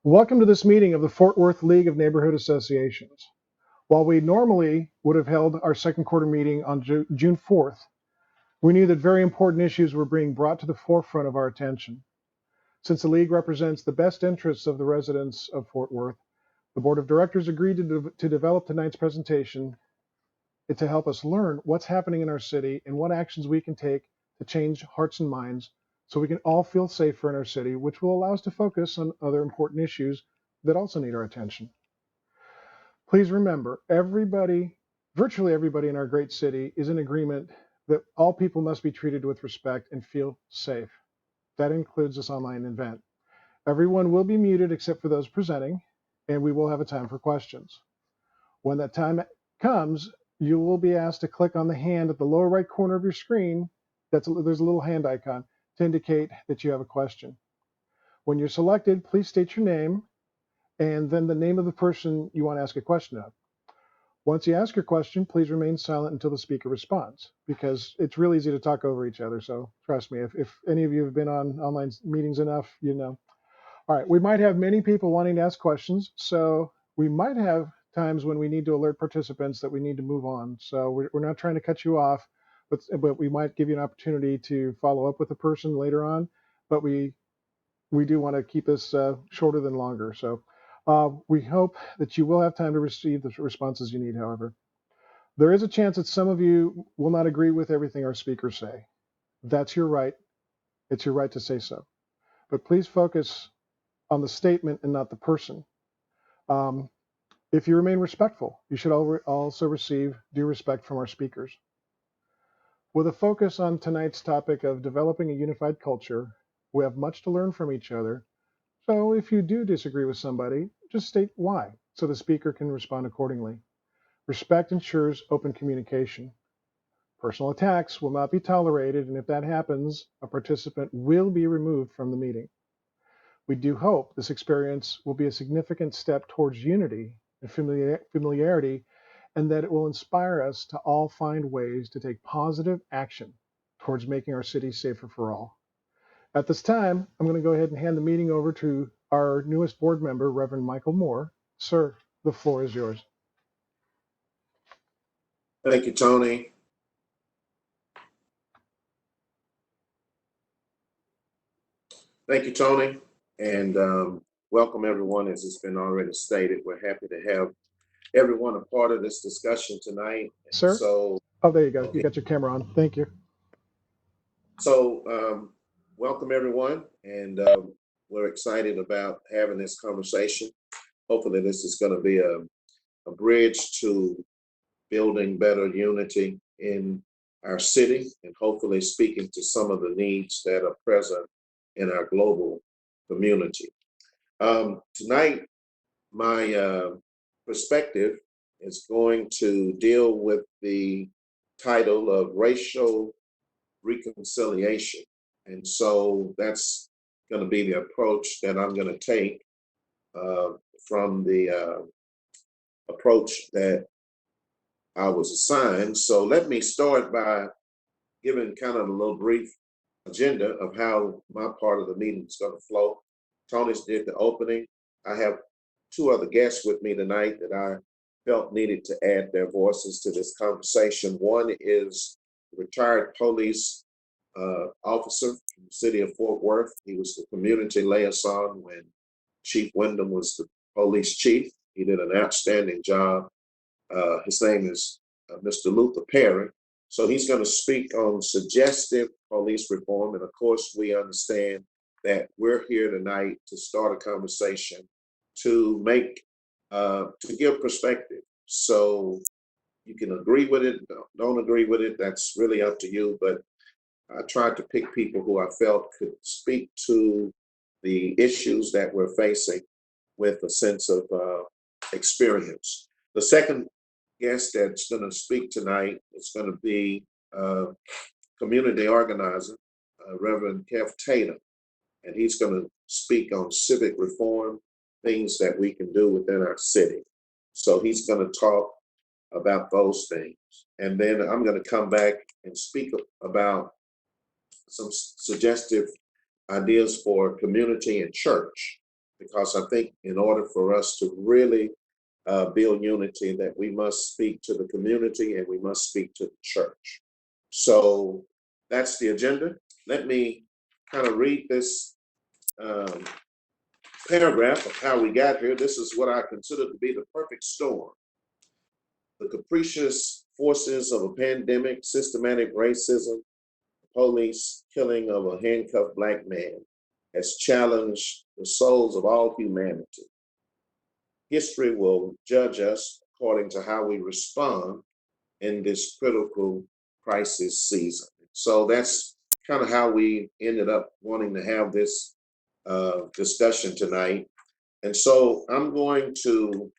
Welcome to this meeting of the Fort Worth League of Neighborhood Associations. While we normally would have held our second quarter meeting on June 4th, we knew that very important issues were being brought to the forefront of our attention. Since the League represents the best interests of the residents of Fort Worth, the Board of Directors agreed to develop tonight's presentation to help us learn what's happening in our city and what actions we can take to change hearts and minds so we can all feel safer in our city, which will allow us to focus on other important issues that also need our attention. Please remember, virtually everybody in our great city is in agreement that all people must be treated with respect and feel safe. That includes this online event. Everyone will be muted except for those presenting, and we will have a time for questions. When that time comes, you will be asked to click on the hand at the lower right corner of your screen. There's a little hand icon to indicate that you have a question. When you're selected, please state your name and then the name of the person you want to ask a question of. Once you ask your question, please remain silent until the speaker responds, because it's real easy to talk over each other. So trust me, if any of you have been on online meetings enough, you know. All right, we might have many people wanting to ask questions, so we might have times when we need to alert participants that we need to move on. So we're not trying to cut you off, but we might give you an opportunity to follow up with a person later on. But we do want to keep this shorter than longer. So we hope that you will have time to receive the responses you need, however. There is a chance that some of you will not agree with everything our speakers say. That's your right. It's your right to say so. But please focus on the statement and not the person. Um, if you remain respectful, you should also receive due respect from our speakers. With a focus on tonight's topic of developing a unified culture, we have much to learn from each other. So if you do disagree with somebody, just state why so the speaker can respond accordingly. Respect ensures open communication. Personal attacks will not be tolerated, and if that happens, a participant will be removed from the meeting. We do hope this experience will be a significant step towards unity and familiarity, and that it will inspire us to all find ways to take positive action towards making our city safer for all. At this time, I'm going to go ahead and hand the meeting over to our newest board member, Reverend Michael Moore. Sir, the floor is yours. Thank you, Tony. Thank you, Tony. And welcome everyone. As it's been already stated, we're happy to have everyone a part of this discussion tonight. Sir? So, Oh, there you go. okay. You got your camera on. Thank you. So, welcome everyone. And we're excited about having this conversation. Hopefully this is going to be a bridge to building better unity in our city and hopefully speaking to some of the needs that are present in our global community. Tonight, my perspective is going to deal with the title of racial reconciliation. And so that's going to be the approach that I'm going to take from the approach that I was assigned. So let me start by giving kind of a little brief agenda of how my part of the meeting is going to flow. Tony's did the opening. I have two other guests with me tonight that I felt needed to add their voices to this conversation. One is retired police officer from the city of Fort Worth. He was the community liaison when Chief Wyndham was the police chief. He did an outstanding job. His name is Mr. Luther Perry. So he's going to speak on suggestive police reform. And of course, we understand that we're here tonight to start a conversation to give perspective. So you can agree with it, don't agree with it. That's really up to you. But I tried to pick people who I felt could speak to the issues that we're facing with a sense of experience. The second guest that's going to speak tonight is going to be community organizer, Reverend Kev Tatum, and he's going to speak on civic reform, things that we can do within our city. So he's going to talk about those things. And then I'm going to come back and speak about some suggestive ideas for community and church. because I think in order for us to really build unity, that we must speak to the community and we must speak to the church. So that's the agenda. Let me kind of read this paragraph of how we got here. This is what I consider to be the perfect storm. The capricious forces of a pandemic, systematic racism, police killing of a handcuffed Black man has challenged the souls of all humanity. History will judge us according to how we respond in this critical crisis season. So that's kind of how we ended up wanting to have this discussion tonight. And so I'm going to,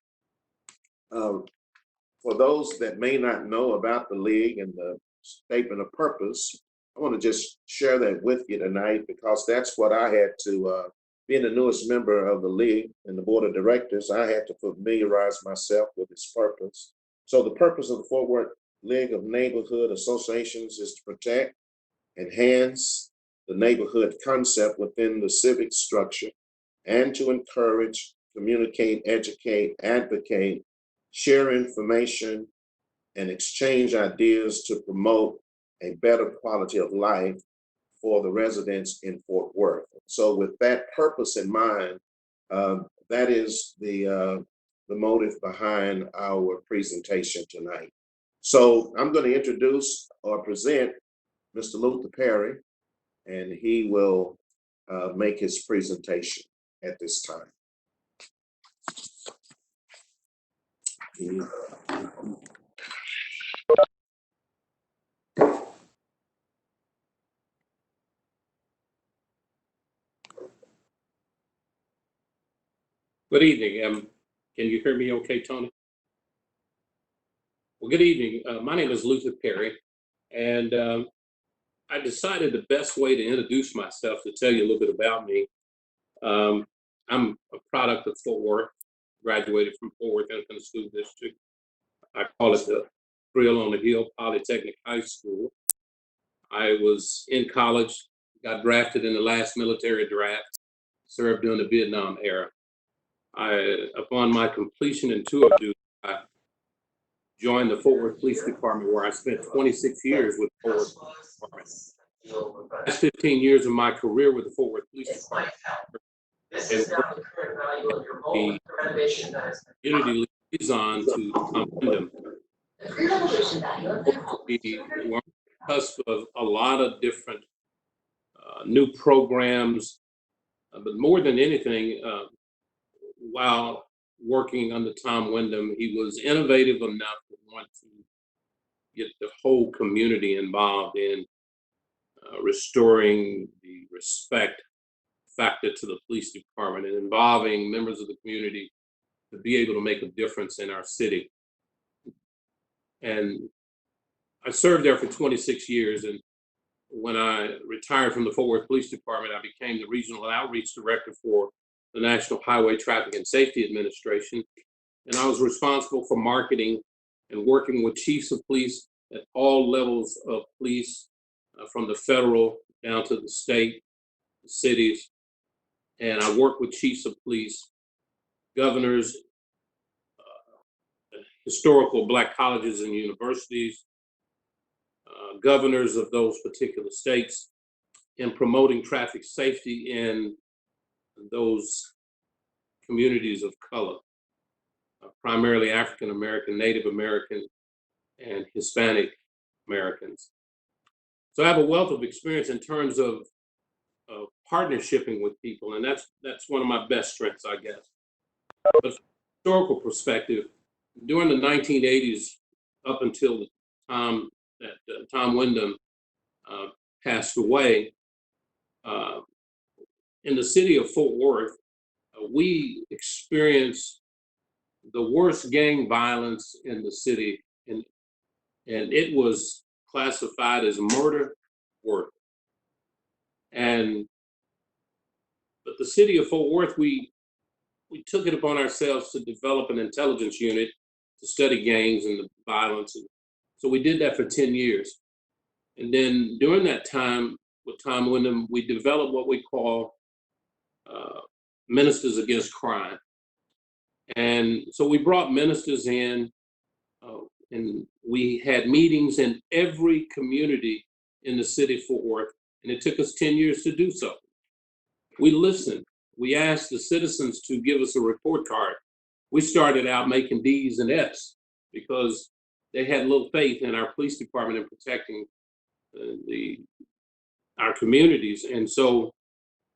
for those that may not know about the League and the statement of purpose, I want to just share that with you tonight, because that's what I had to, being the newest member of the League and the board of directors, I had to familiarize myself with its purpose. So the purpose of the Fort Worth League of Neighborhood Associations is to protect, enhance the neighborhood concept within the civic structure, and to encourage, communicate, educate, advocate, share information, and exchange ideas to promote a better quality of life for the residents in Fort Worth. So with that purpose in mind, that is the motive behind our presentation tonight. So I'm going to introduce or present Mr. Luther Perry, and he will make his presentation at this time. Good evening. Can you hear me okay, Tony? Well, good evening. My name is Luther Perry, and I decided the best way to introduce myself, to tell you a little bit about me. I'm a product of Fort Worth, graduated from Fort Worth Independent School District. I call it the Thrill on the Hill Polytechnic High School. I was in college, got drafted in the last military draft, served during the Vietnam era. Upon my completion in tour of duty, I joined the Fort Worth Police Department, where I spent 26 years with the Fort Worth Police Department. The last 15 years of my career with the Fort Worth Police Department, and the community liaison to Tom Wyndham. We were on the cusp of a lot of different new programs, but more than anything, while working under Tom Wyndham, he was innovative enough to want to get the whole community involved in restoring the respect factor to the police department and involving members of the community to be able to make a difference in our city. And I served there for 26 years. And when I retired from the Fort Worth Police Department, I became the Regional Outreach Director for the National Highway Traffic and Safety Administration. And I was responsible for marketing and working with chiefs of police at all levels of police, from the federal down to the state, the cities. And I worked with chiefs of police, governors, historical Black colleges and universities, governors of those particular states, in promoting traffic safety in those communities of color, primarily African American, Native American, and Hispanic Americans. So I have a wealth of experience in terms of partnershiping with people, and that's one of my best strengths, I guess. But from a historical perspective, during the 1980s, up until the time that Tom Wyndham passed away, in the city of Fort Worth, we experienced the worst gang violence in the city, and it was classified as murder worth. But the city of Fort Worth, we took it upon ourselves to develop an intelligence unit to study gangs and the violence. And so we did that for 10 years. And then during that time with Tom Wyndham, we developed what we call Ministers Against Crime. And so we brought ministers in, and we had meetings in every community in the city of Fort Worth, and it took us 10 years to do so. We listened. We asked the citizens to give us a report card. We started out making D's and F's because they had little faith in our police department in protecting our communities. And so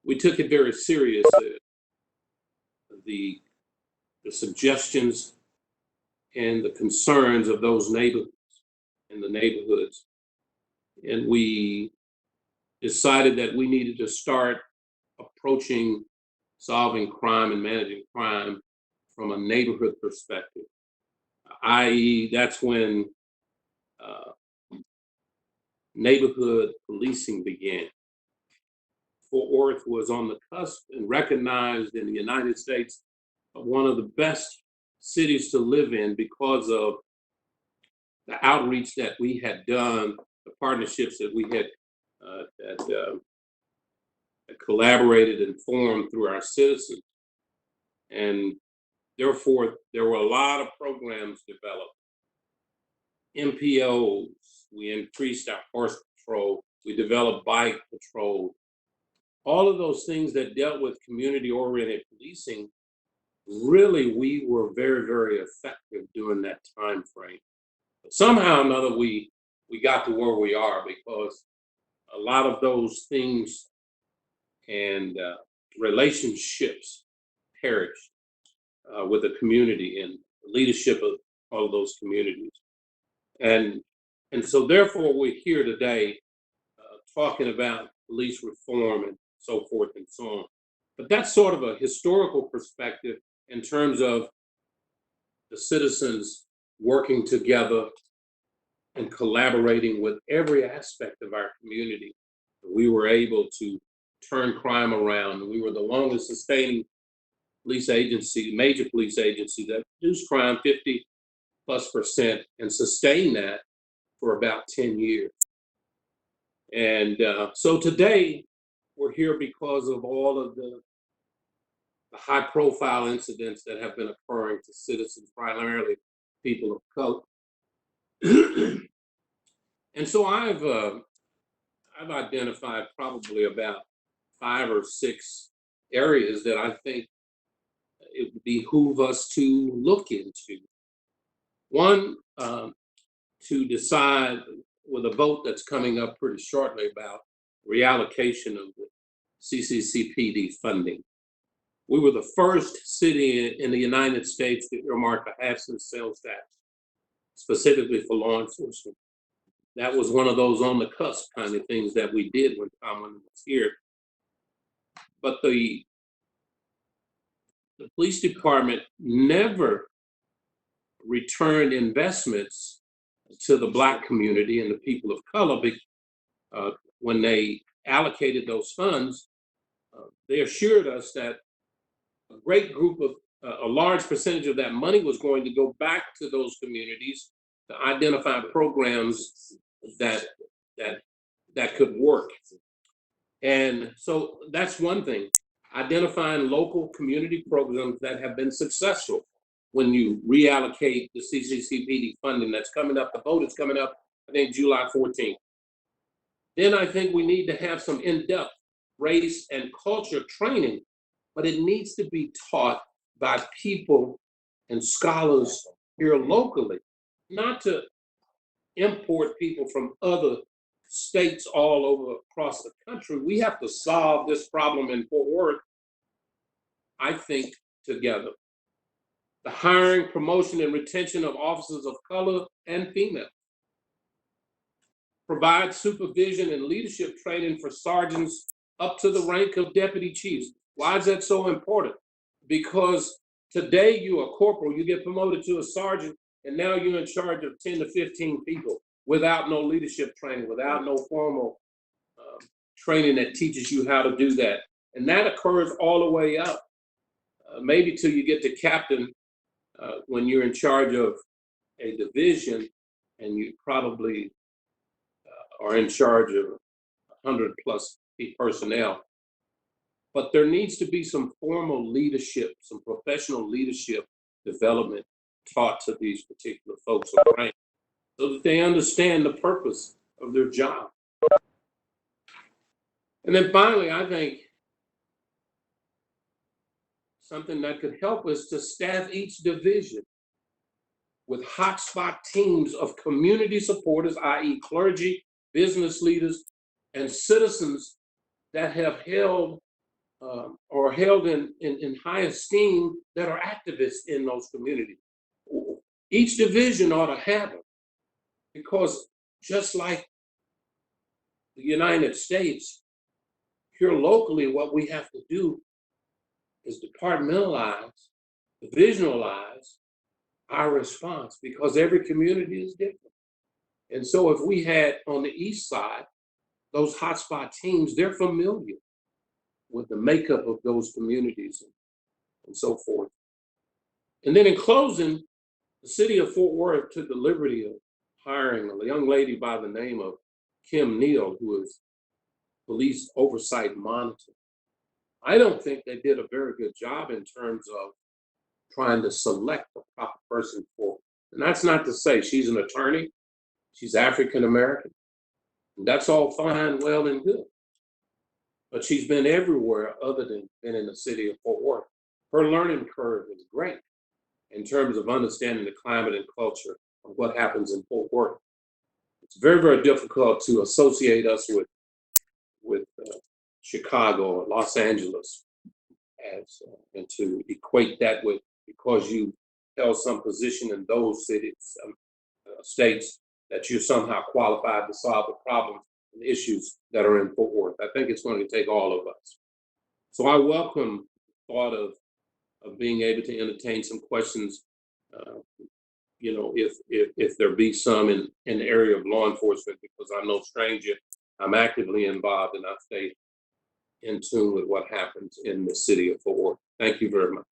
we took it very serious, the suggestions and the concerns of those neighbors in the neighborhoods. And we decided that we needed to start approaching solving crime and managing crime from a neighborhood perspective, i.e., that's when neighborhood policing began. Fort Worth was on the cusp and recognized in the United States one of the best cities to live in because of the outreach that we had done, the partnerships that we had collaborated and formed through our citizens. And therefore, there were a lot of programs developed. MPOs, we increased our horse patrol, we developed bike patrol. All of those things that dealt with community-oriented policing, really, we were very, very effective during that time frame. But somehow or another, we got to where we are because a lot of those things and relationships perished with the community and the leadership of all of those communities. And so therefore, we're here today talking about police reform and so forth and so on. But that's sort of a historical perspective in terms of the citizens working together and collaborating with every aspect of our community. We were able to turn crime around. We were the longest sustaining police agency, major police agency that reduced crime 50+% and sustained that for about 10 years. And so today we're here because of all of the high profile incidents that have been occurring to citizens, primarily people of color. And so I've identified probably about 5 or 6 areas that I think it would behoove us to look into. One, to decide with a vote that's coming up pretty shortly about reallocation of the CCCPD funding. We were the first city in the United States to earmark a half-cent sales tax, specifically for law enforcement. That was one of those on the cusp kind of things that we did when Tomlin was here. But the police department never returned investments to the Black community and the people of color. When they allocated those funds, they assured us that a great group of, a large percentage of that money was going to go back to those communities to identify programs that could work. And so that's one thing, identifying local community programs that have been successful when you reallocate the CCCPD funding that's coming up. The vote is coming up, I think, July 14th. Then I think we need to have some in-depth race and culture training, but it needs to be taught by people and scholars here locally, not to import people from other states all over across the country. We have to solve this problem in Fort Worth, I think, together. The hiring, promotion, and retention of officers of color and female. Provide supervision and leadership training for sergeants up to the rank of deputy chiefs. Why is that so important? Because today you're a corporal, you get promoted to a sergeant, and now you're in charge of 10 to 15 people without no leadership training, without no formal training that teaches you how to do that. And that occurs all the way up, maybe till you get to captain when you're in charge of a division and you probably are in charge of 100+ personnel. but there needs to be some formal leadership, some professional leadership development taught to these particular folks around so that they understand the purpose of their job. And then finally, I think something that could help us to staff each division with hotspot teams of community supporters, i.e. clergy, business leaders, and citizens that have held or held in high esteem that are activists in those communities. Each division ought to have them because just like the United States, here locally, what we have to do is departmentalize, divisionalize our response because every community is different. And so if we had on the east side, those hotspot teams, they're familiar with the makeup of those communities and so forth. And then in closing, the city of Fort Worth took the liberty of hiring a young lady by the name of Kim Neal, who is police oversight monitor. I don't think they did a very good job in terms of trying to select the proper person for, and that's not to say she's an attorney, she's African American. That's all fine, well, and good. But she's been everywhere other than been in the city of Fort Worth. Her learning curve is great in terms of understanding the climate and culture of what happens in Fort Worth. It's very, very difficult to associate us with Chicago or Los Angeles as and to equate that with because you held some position in those cities, states, that you're somehow qualified to solve the problems and issues that are in Fort Worth. I think it's going to take all of us. So I welcome the thought of being able to entertain some questions, if there be some in the area of law enforcement, because I'm no stranger. I'm actively involved and I stay in tune with what happens in the city of Fort Worth. Thank you very much.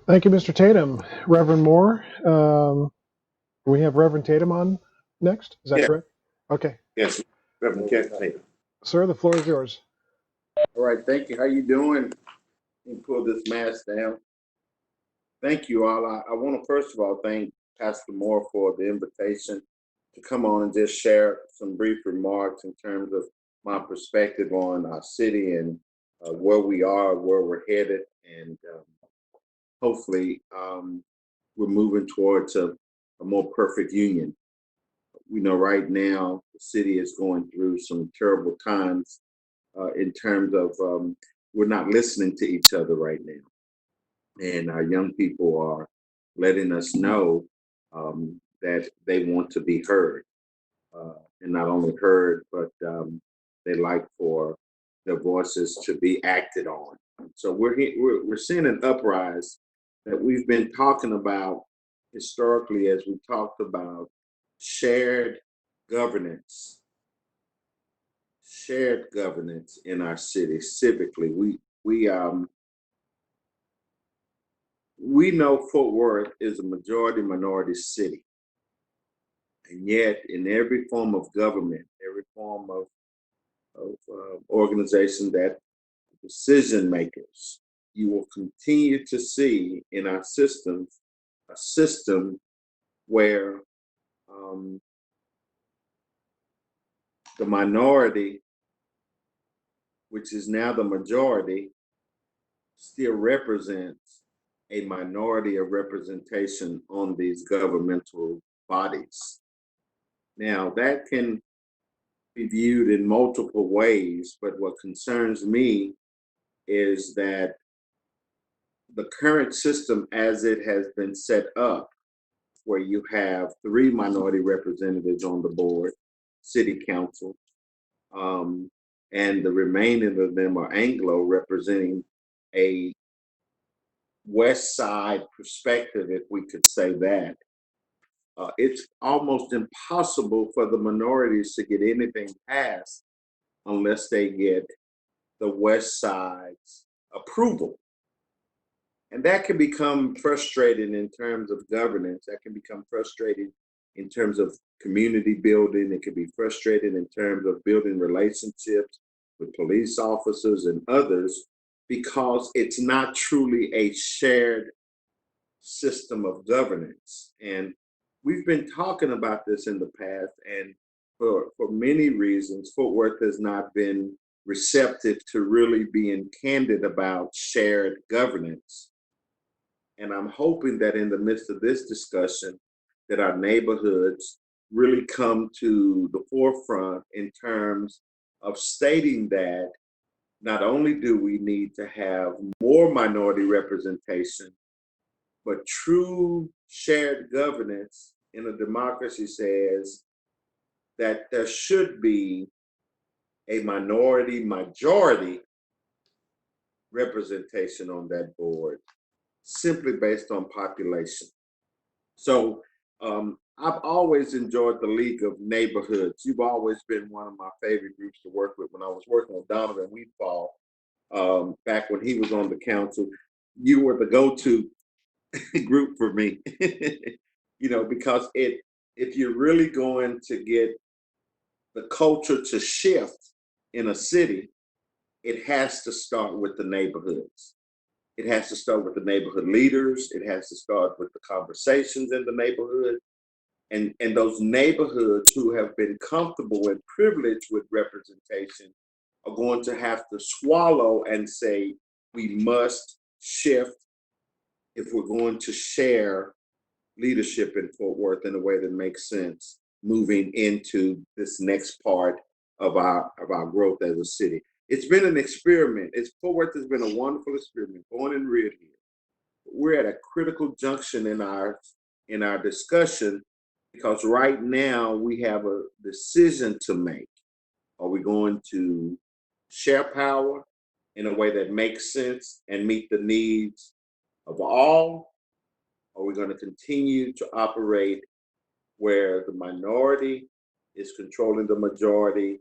Thank you, Mr. Tatum. Reverend Moore, we have Reverend Tatum on next. Is that correct? Okay. Yes, Reverend Tatum. Sir, the floor is yours. All right, thank you. How you doing? Let me pull this mask down. Thank you all. I want to first of all thank Pastor Moore for the invitation to come on and just share some brief remarks in terms of my perspective on our city and where we are, where we're headed, and hopefully we're moving towards a more perfect union. We know right now the city is going through some terrible times in terms of we're not listening to each other right now. And our young people are letting us know that they want to be heard. And not only heard, but they like for their voices to be acted on. So we're seeing an uprise that we've been talking about historically as we talked about shared governance in our city civically. We know Fort Worth is a majority minority city, and yet in every form of government, every form of organization that decision makers, you will continue to see in our systems a system where the minority, which is now the majority, still represents a minority of representation on these governmental bodies. Now, that can be viewed in multiple ways, but what concerns me is that the current system as it has been set up, where you have 3 minority representatives on the board, city council, and the remaining of them are Anglo, representing a West Side perspective, if we could say that. It's almost impossible for the minorities to get anything passed unless they get the West Side's approval. And that can become frustrating in terms of governance. That can become frustrating in terms of community building. It can be frustrating in terms of building relationships with police officers and others, because it's not truly a shared system of governance. And we've been talking about this in the past, and for many reasons, Fort Worth has not been receptive to really being candid about shared governance. And I'm hoping that in the midst of this discussion, that our neighborhoods really come to the forefront in terms of stating that not only do we need to have more minority representation, but true shared governance in a democracy says that there should be a minority majority representation on that board simply based on population. So I've always enjoyed the League of Neighborhoods. You've always been one of my favorite groups to work with. When I was working with Donovan Wheatfall, back when he was on the council, you were the go-to group for me. Because if you're really going to get the culture to shift in a city, it has to start with the neighborhoods. It has to start with the neighborhood leaders. It has to start with the conversations in the neighborhood. And those neighborhoods who have been comfortable and privileged with representation are going to have to swallow and say, we must shift if we're going to share leadership in Fort Worth in a way that makes sense moving into this next part of our growth as a city. It's been an experiment. Fort Worth has been a wonderful experiment, born and reared here. We're at a critical junction in our discussion, because right now we have a decision to make. Are we going to share power in a way that makes sense and meet the needs of all? Are we going to continue to operate where the minority is controlling the majority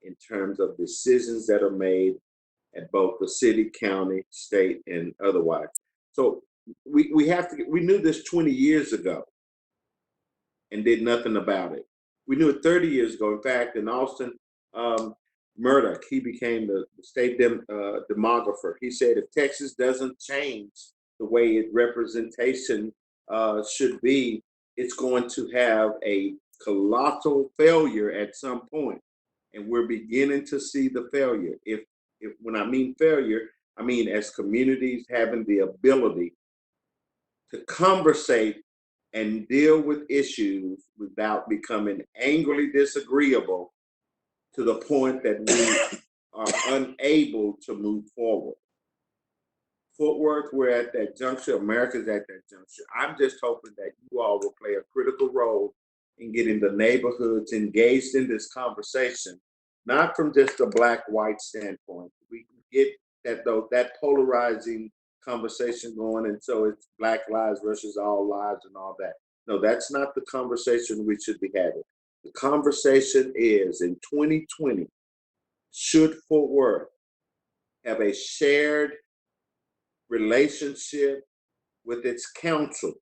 in terms of decisions that are made at both the city, county, state, and otherwise? So we knew this 20 years ago and did nothing about it. We knew it 30 years ago. In fact, in Austin, Murdoch, he became the state demographer. He said if Texas doesn't change the way its representation should be, it's going to have a colossal failure at some point. And we're beginning to see the failure. If when I mean failure, I mean as communities having the ability to conversate and deal with issues without becoming angrily disagreeable to the point that we are unable to move forward. Fort Worth, we're at that juncture. America's at that juncture. I'm just hoping that you all will play a critical role in getting the neighborhoods engaged in this conversation, not from just a black-white standpoint. We can get that polarizing conversation going, and so it's Black lives versus all lives and all that. No, that's not the conversation we should be having. The conversation is, in 2020, should Fort Worth have a shared relationship with its council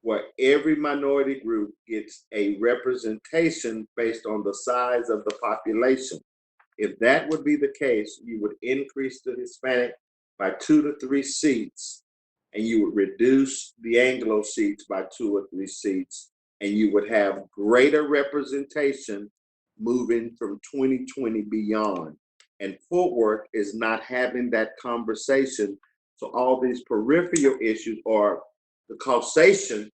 where every minority group gets a representation based on the size of the population? If that would be the case, you would increase the Hispanic by 2 to 3 seats, and you would reduce the Anglo seats by 2 or 3 seats, and you would have greater representation moving from 2020 beyond. And Fort Worth is not having that conversation. So all these peripheral issues or the causation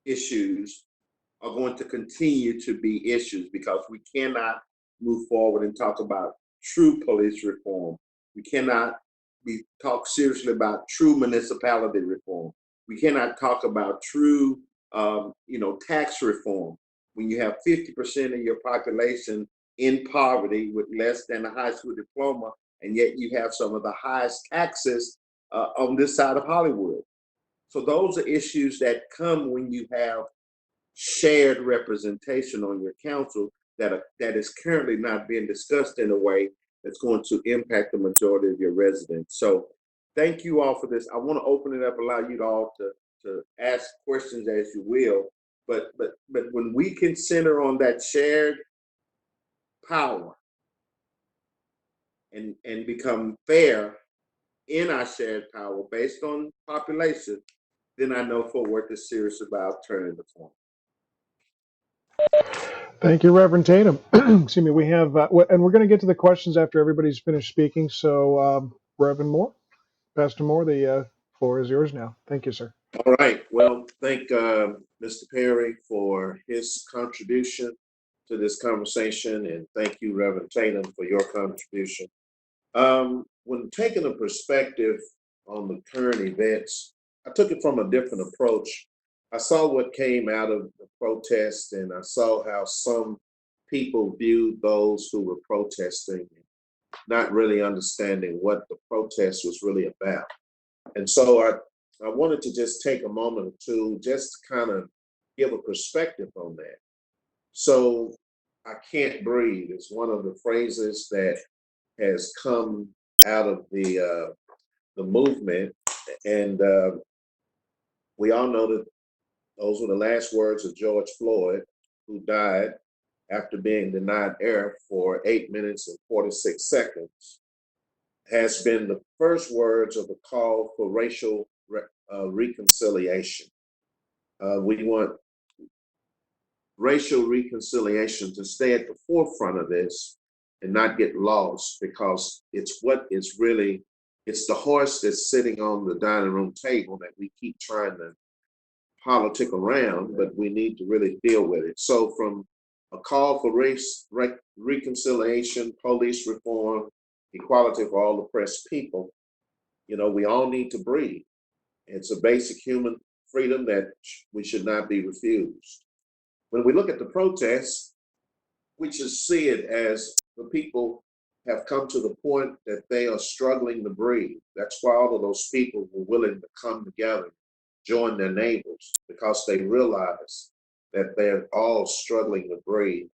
issues are going to continue to be issues, because we cannot move forward and talk about true police reform. We cannot talk seriously about true municipality reform. We cannot talk about true, tax reform when you have 50% of your population in poverty with less than a high school diploma, and yet you have some of the highest taxes on this side of Hollywood. So those are issues that come when you have shared representation on your council that is currently not being discussed in a way that's going to impact the majority of your residents. So thank you all for this. I want to open it up, allow you all to ask questions as you will, but when we can center on that shared power and become fair in our shared power based on population, then I know Fort Worth is serious about turning the corner. Thank you, Reverend Tatum. Excuse me. We have, and we're going to get to the questions after everybody's finished speaking. So, Reverend Moore, Pastor Moore, the floor is yours now. Thank you, sir. All right. Well, thank Mr. Perry for his contribution to this conversation, and thank you, Reverend Tatum, for your contribution. When taking a perspective on the current events, I took it from a different approach. I saw what came out of the protest, and I saw how some people viewed those who were protesting, not really understanding what the protest was really about. And so I wanted to just take a moment or two just to kind of give a perspective on that. So, I can't breathe is one of the phrases that has come out of the movement, and we all know that those were the last words of George Floyd, who died after being denied air for 8 minutes and 46 seconds, has been the first words of the call for racial reconciliation. We want racial reconciliation to stay at the forefront of this and not get lost, because it's what is really, it's the horse that's sitting on the dining room table that we keep trying to politic around, but we need to really deal with it. So from a call for race reconciliation, police reform, equality for all oppressed people, we all need to breathe. It's a basic human freedom that we should not be refused. When we look at the protests, we should see it as the people have come to the point that they are struggling to breathe. That's why all of those people were willing to come together, join their neighbors, because they realize that they're all struggling to breathe.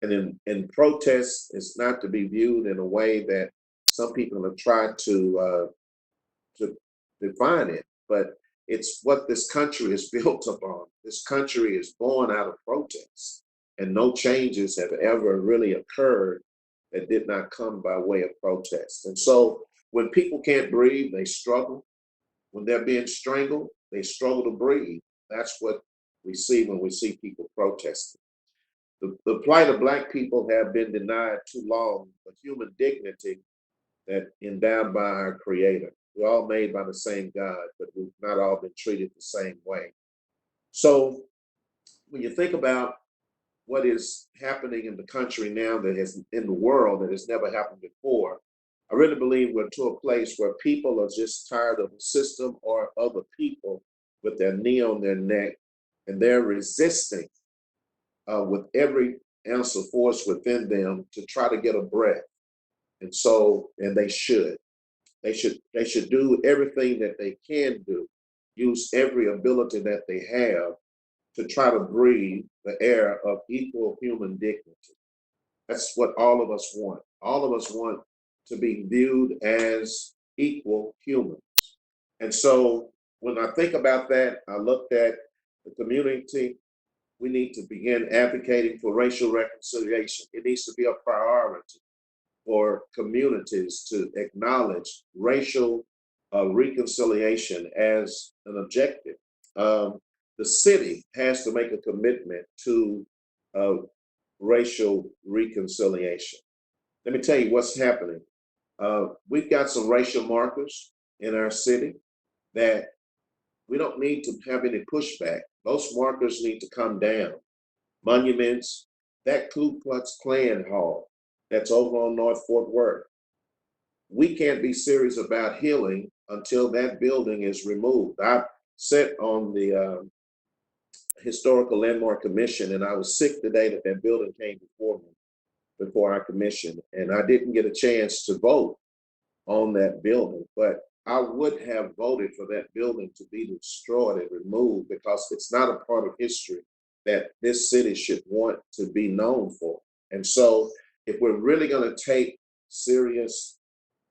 And in protests, it's not to be viewed in a way that some people have tried to define it, but it's what this country is built upon. This country is born out of protests, and no changes have ever really occurred that did not come by way of protest. And so when people can't breathe, they struggle. When they're being strangled, they struggle to breathe. That's what we see when we see people protesting. The plight of Black people have been denied too long the human dignity that endowed by our Creator. We're all made by the same God, but we've not all been treated the same way. So when you think about what is happening in the country now, that has in the world, that has never happened before, I really believe we're to a place where people are just tired of the system or other people with their knee on their neck, and they're resisting with every ounce of force within them to try to get a breath. And so, and they should do everything that they can do, use every ability that they have to try to breathe the air of equal human dignity. That's what all of us want. All of us want to be viewed as equal humans. And so when I think about that, I looked at the community. We need to begin advocating for racial reconciliation. It needs to be a priority for communities to acknowledge racial reconciliation as an objective. The city has to make a commitment to racial reconciliation. Let me tell you what's happening. We've got some racial markers in our city that we don't need to have any pushback. Those markers need to come down. Monuments, that Ku Klux Klan Hall that's over on North Fort Worth. We can't be serious about healing until that building is removed. I sat on the Historical Landmark Commission, and I was sick the day that building came before me, before our commission, and I didn't get a chance to vote on that building, but I would have voted for that building to be destroyed and removed, because it's not a part of history that this city should want to be known for. And so if we're really going to take serious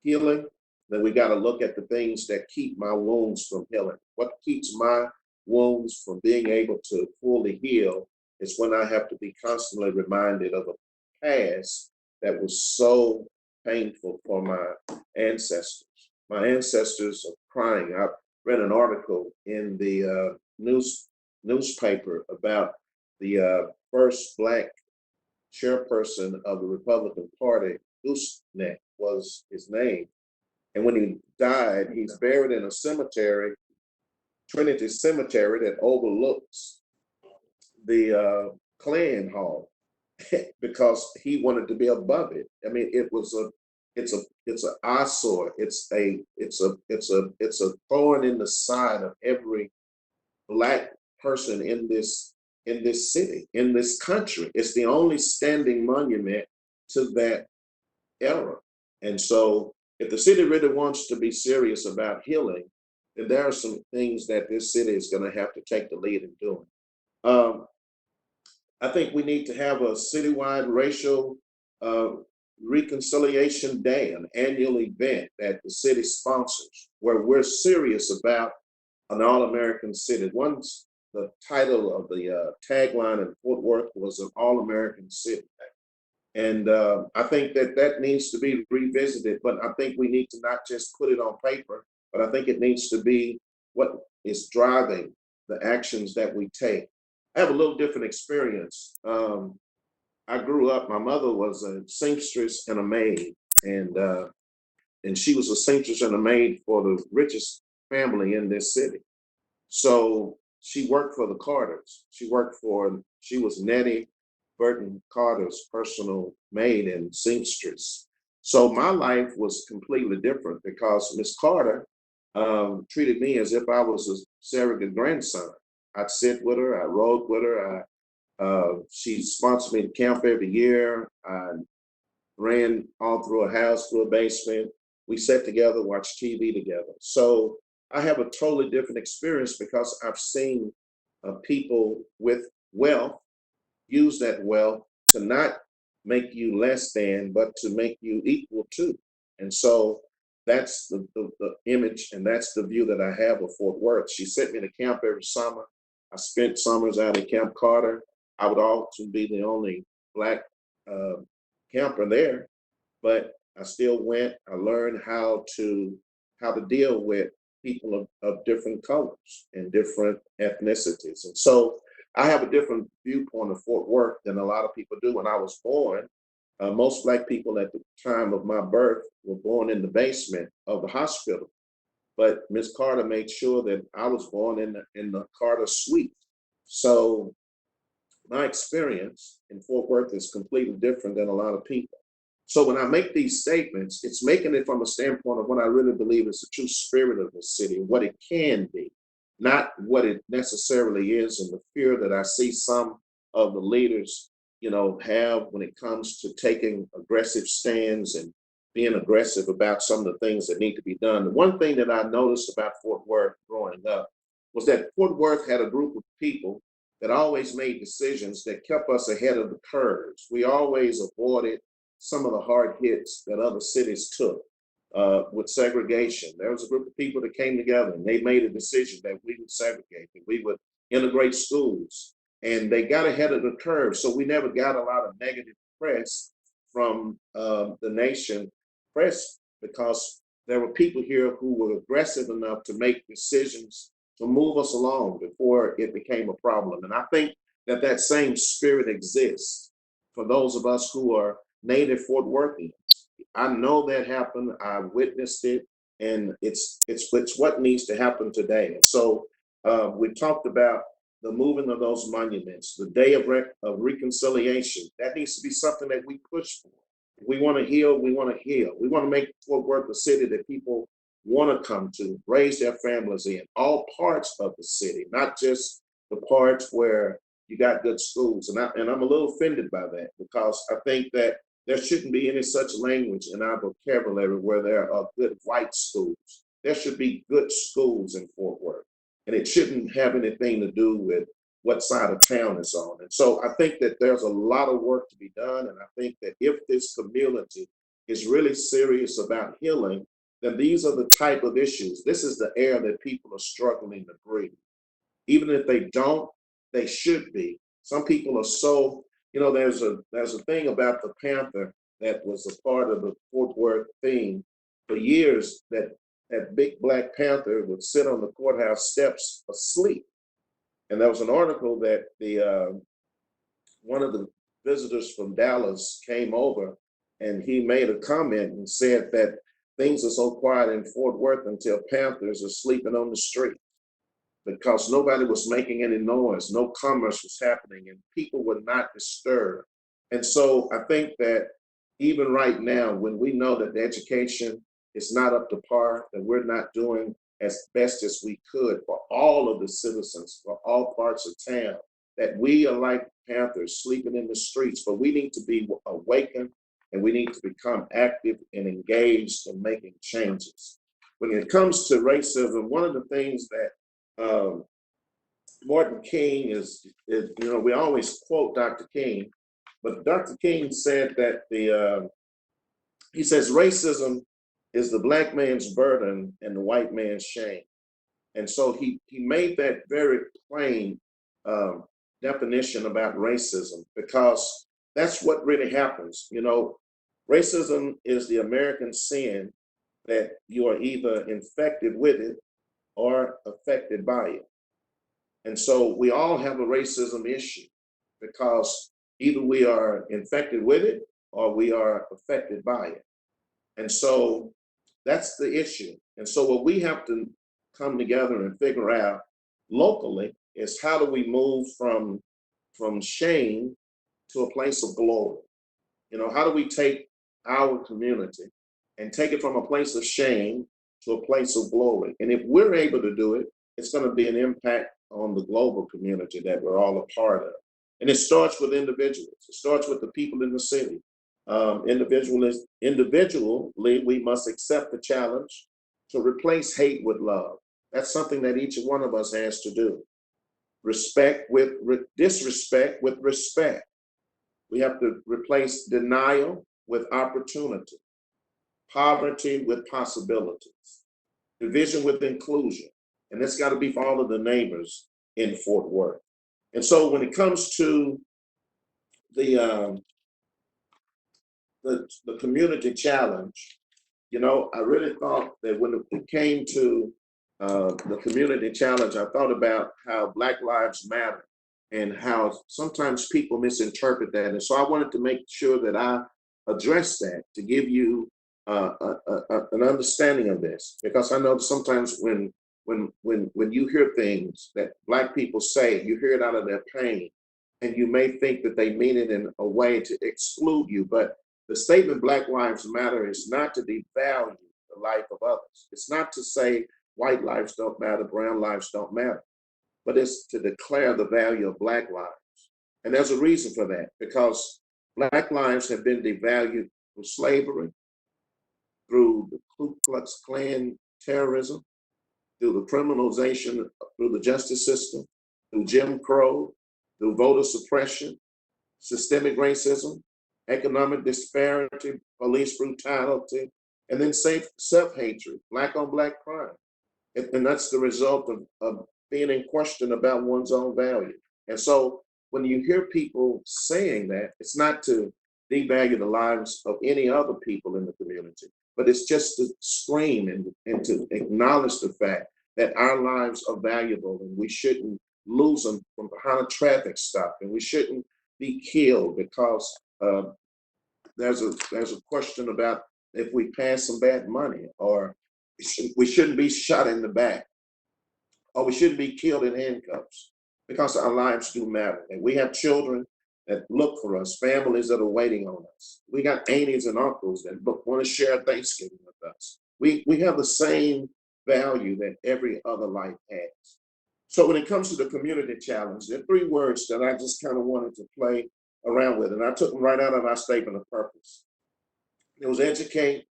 healing, then we got to look at the things that keep my wounds from healing. What keeps my wounds from being able to fully heal is when I have to be constantly reminded of a past that was so painful for my ancestors. My ancestors are crying. I read an article in the newspaper about the first Black chairperson of the Republican Party. Gooseneck was his name. And when he died, he's buried in a cemetery, Trinity Cemetery, that overlooks the Klan Hall because he wanted to be above it. I mean, it's an eyesore. It's a thorn in the side of every Black person in this city, in this country. It's the only standing monument to that era. And so if the city really wants to be serious about healing, then there are some things that this city is going to have to take the lead in doing. I think we need to have a citywide racial uh, reconciliation day, an annual event that the city sponsors, where we're serious about an all-American city. Once the title of the tagline in Fort Worth was an all-American city. And I think that needs to be revisited, but I think we need to not just put it on paper, but I think it needs to be what is driving the actions that we take. I have a little different experience. I grew up, my mother was a seamstress and a maid, and she was a seamstress and a maid for the richest family in this city. So she worked for the Carters. She was Nettie Burton Carter's personal maid and seamstress. So my life was completely different because Miss Carter treated me as if I was a surrogate grandson. I'd sit with her, I rode with her. She sponsored me to camp every year. I ran all through a house, through a basement. We sat together, watched TV together. So I have a totally different experience because I've seen people with wealth use that wealth to not make you less than, but to make you equal to. And so that's the image, and that's the view that I have of Fort Worth. She sent me to camp every summer. I spent summers out at Camp Carter. I would often be the only Black camper there, but I still went. I learned how to deal with people of different colors and different ethnicities. And so I have a different viewpoint of Fort Worth than a lot of people do. When I was born, most Black people at the time of my birth were born in the basement of the hospital. But Miss Carter made sure that I was born in the Carter suite. So my experience in Fort Worth is completely different than a lot of people. So when I make these statements, it's making it from a standpoint of what I really believe is the true spirit of the city, what it can be, not what it necessarily is, and the fear that I see some of the leaders, have when it comes to taking aggressive stands and being aggressive about some of the things that need to be done. The one thing that I noticed about Fort Worth growing up was that Fort Worth had a group of people that always made decisions that kept us ahead of the curves. We always avoided some of the hard hits that other cities took with segregation. There was a group of people that came together and they made a decision that we would segregate, that we would integrate schools, and they got ahead of the curve. So we never got a lot of negative press from the nation press because there were people here who were aggressive enough to make decisions to move us along before it became a problem. And I think that same spirit exists for those of us who are native Fort Worthians. I know that happened. I witnessed it, and it's what needs to happen today. And so we talked about the moving of those monuments, the day of reconciliation. That needs to be something that we push for. If we want to heal, we want to heal. We want to make Fort Worth a city that people want to come to, raise their families in, all parts of the city, not just the parts where you got good schools. And I'm a little offended by that because I think that there shouldn't be any such language in our vocabulary where there are good white schools. There should be good schools in Fort Worth. And it shouldn't have anything to do with what side of town it's on. And so I think that there's a lot of work to be done. And I think that if this community is really serious about healing, then these are the type of issues. This is the air that people are struggling to breathe. Even if they don't, they should be. Some people are so, there's a thing about the Panther that was a part of the Fort Worth theme for years, that that big Black Panther would sit on the courthouse steps asleep. And there was an article that the one of the visitors from Dallas came over, and he made a comment and said that things are so quiet in Fort Worth until Panthers are sleeping on the street, because nobody was making any noise, no commerce was happening, and people were not disturbed. And so I think that even right now, when we know that the education is not up to par, that we're not doing as best as we could for all of the citizens, for all parts of town, that we are like Panthers sleeping in the streets, but we need to be awakened, and we need to become active and engaged in making changes. When it comes to racism, one of the things that Martin King is, we always quote Dr. King, but Dr. King said that he says racism is the Black man's burden and the white man's shame. And so he made that very plain definition about racism, because that's what really happens. Racism is the American sin that you are either infected with it or affected by it. And so we all have a racism issue, because either we are infected with it or we are affected by it. And so that's the issue. And so what we have to come together and figure out locally is, how do we move from shame to a place of glory? How do we take our community and take it from a place of shame to a place of glory? And if we're able to do it, it's going to be an impact on the global community that we're all a part of. And it starts with individuals. It starts with the people in the city. Individually, we must accept the challenge to replace hate with love. That's something that each one of us has to do. Disrespect with respect. We have to replace denial with opportunity, poverty with possibilities, division with inclusion. And that's got to be for all of the neighbors in Fort Worth. And so when it comes to the community challenge, I really thought that when it came to the community challenge, I thought about how Black Lives Matter and how sometimes people misinterpret that. And so I wanted to make sure that I address that, to give you an understanding of this, because I know sometimes when you hear things that Black people say, you hear it out of their pain, and you may think that they mean it in a way to exclude you. But the statement Black Lives Matter is not to devalue the life of others. It's not to say white lives don't matter, brown lives don't matter, but it's to declare the value of Black lives. And there's a reason for that, because Black lives have been devalued through slavery, through the Ku Klux Klan terrorism, through the criminalization, through the justice system, through Jim Crow, through voter suppression, systemic racism, economic disparity, police brutality, and then self-hatred, Black on Black crime. And that's the result of being in question about one's own value. And so when you hear people saying that, it's not to devalue the lives of any other people in the community, but it's just to scream and to acknowledge the fact that our lives are valuable, and we shouldn't lose them from behind a traffic stop, and we shouldn't be killed because there's a question about if we pass some bad money, or we shouldn't be shot in the back, or we shouldn't be killed in handcuffs, because our lives do matter. And we have children that look for us, families that are waiting on us. We got aunties and uncles that want to share Thanksgiving with us. We have the same value that every other life has. So when it comes to the community challenge, there are 3 words that I just kind of wanted to play around with, and I took them right out of our statement of purpose. It was educate,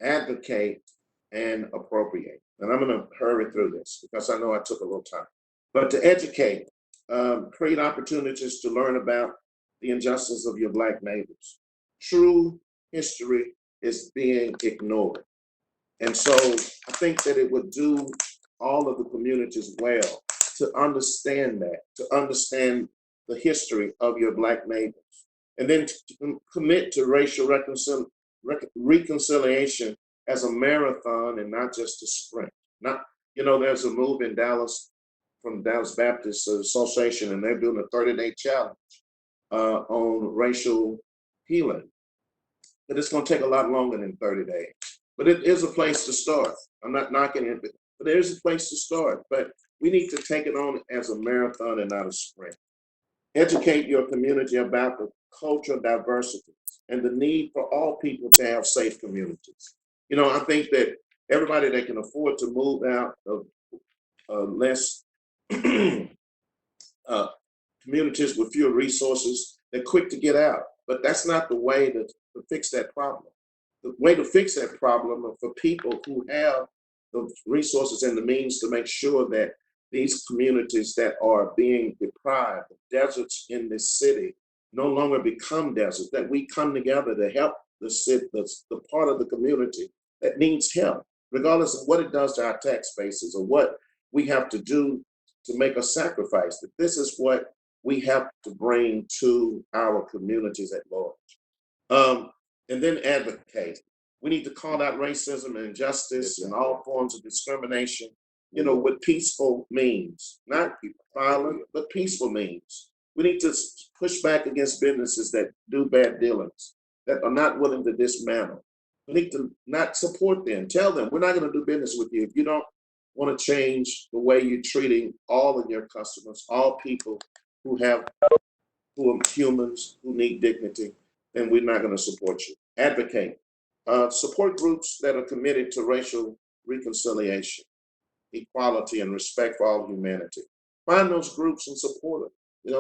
advocate, and appropriate. And I'm going to hurry through this because I know I took a little time. But to educate, create opportunities to learn about the injustice of your Black neighbors. True history is being ignored. And so I think that it would do all of the communities well to understand that, to understand the history of your Black neighbors. and then commit to racial reconciliation as a marathon and not just a sprint. Not, there's a move in Dallas from Dallas Baptist Association, and they're doing a 30-day challenge on racial healing. But it's going to take a lot longer than 30 days. But it is a place to start. I'm not knocking it, but there's a place to start. But we need to take it on as a marathon and not a sprint. Educate your community about the cultural diversity and the need for all people to have safe communities. I think that everybody that can afford to move out of less communities with fewer resources, they're quick to get out. But that's not the way to fix that problem. The way to fix that problem are for people who have the resources and the means to make sure that these communities that are being deprived, the deserts in this city, no longer become deserts, that we come together to help the city, the part of the community that needs help, regardless of what it does to our tax bases or what we have to do to make a sacrifice. That this is what we have to bring to our communities at large. And then advocate. We need to call out racism and injustice and all forms of discrimination, with peaceful means, not violent, but peaceful means. We need to push back against businesses that do bad dealings, that are not willing to dismantle. We need to not support them. Tell them, we're not going to do business with you if you don't want to change the way you're treating all of your customers, all people who are humans, who need dignity, then we're not going to support you. Advocate. Support groups that are committed to racial reconciliation, equality, and respect for all humanity. Find those groups and support them.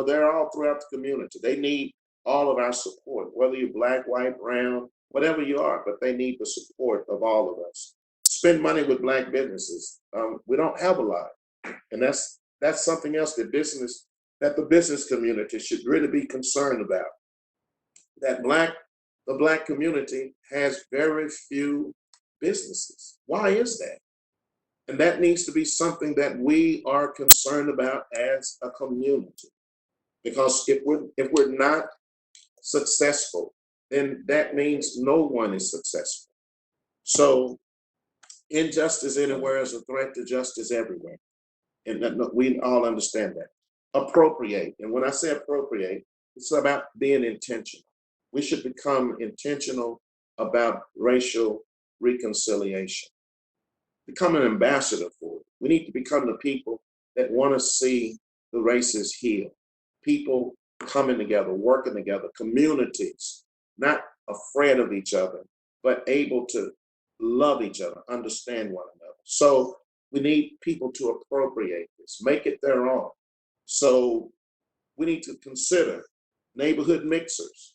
They're all throughout the community. They need all of our support, whether you're black, white, brown, whatever you are, but they need the support of all of us. Spend money with black businesses. We don't have a lot. And that's something else that the business community should really be concerned about. That the black community has very few businesses. Why is that? And that needs to be something that we are concerned about as a community. Because if we're not successful, then that means no one is successful. So injustice anywhere is a threat to justice everywhere. And we all understand that. Appropriate. And when I say appropriate, it's about being intentional. We should become intentional about racial reconciliation. Become an ambassador for it. We need to become the people that want to see the races healed. People coming together, working together, communities, not afraid of each other, but able to love each other, understand one another. So we need people to appropriate this, make it their own. So we need to consider neighborhood mixers,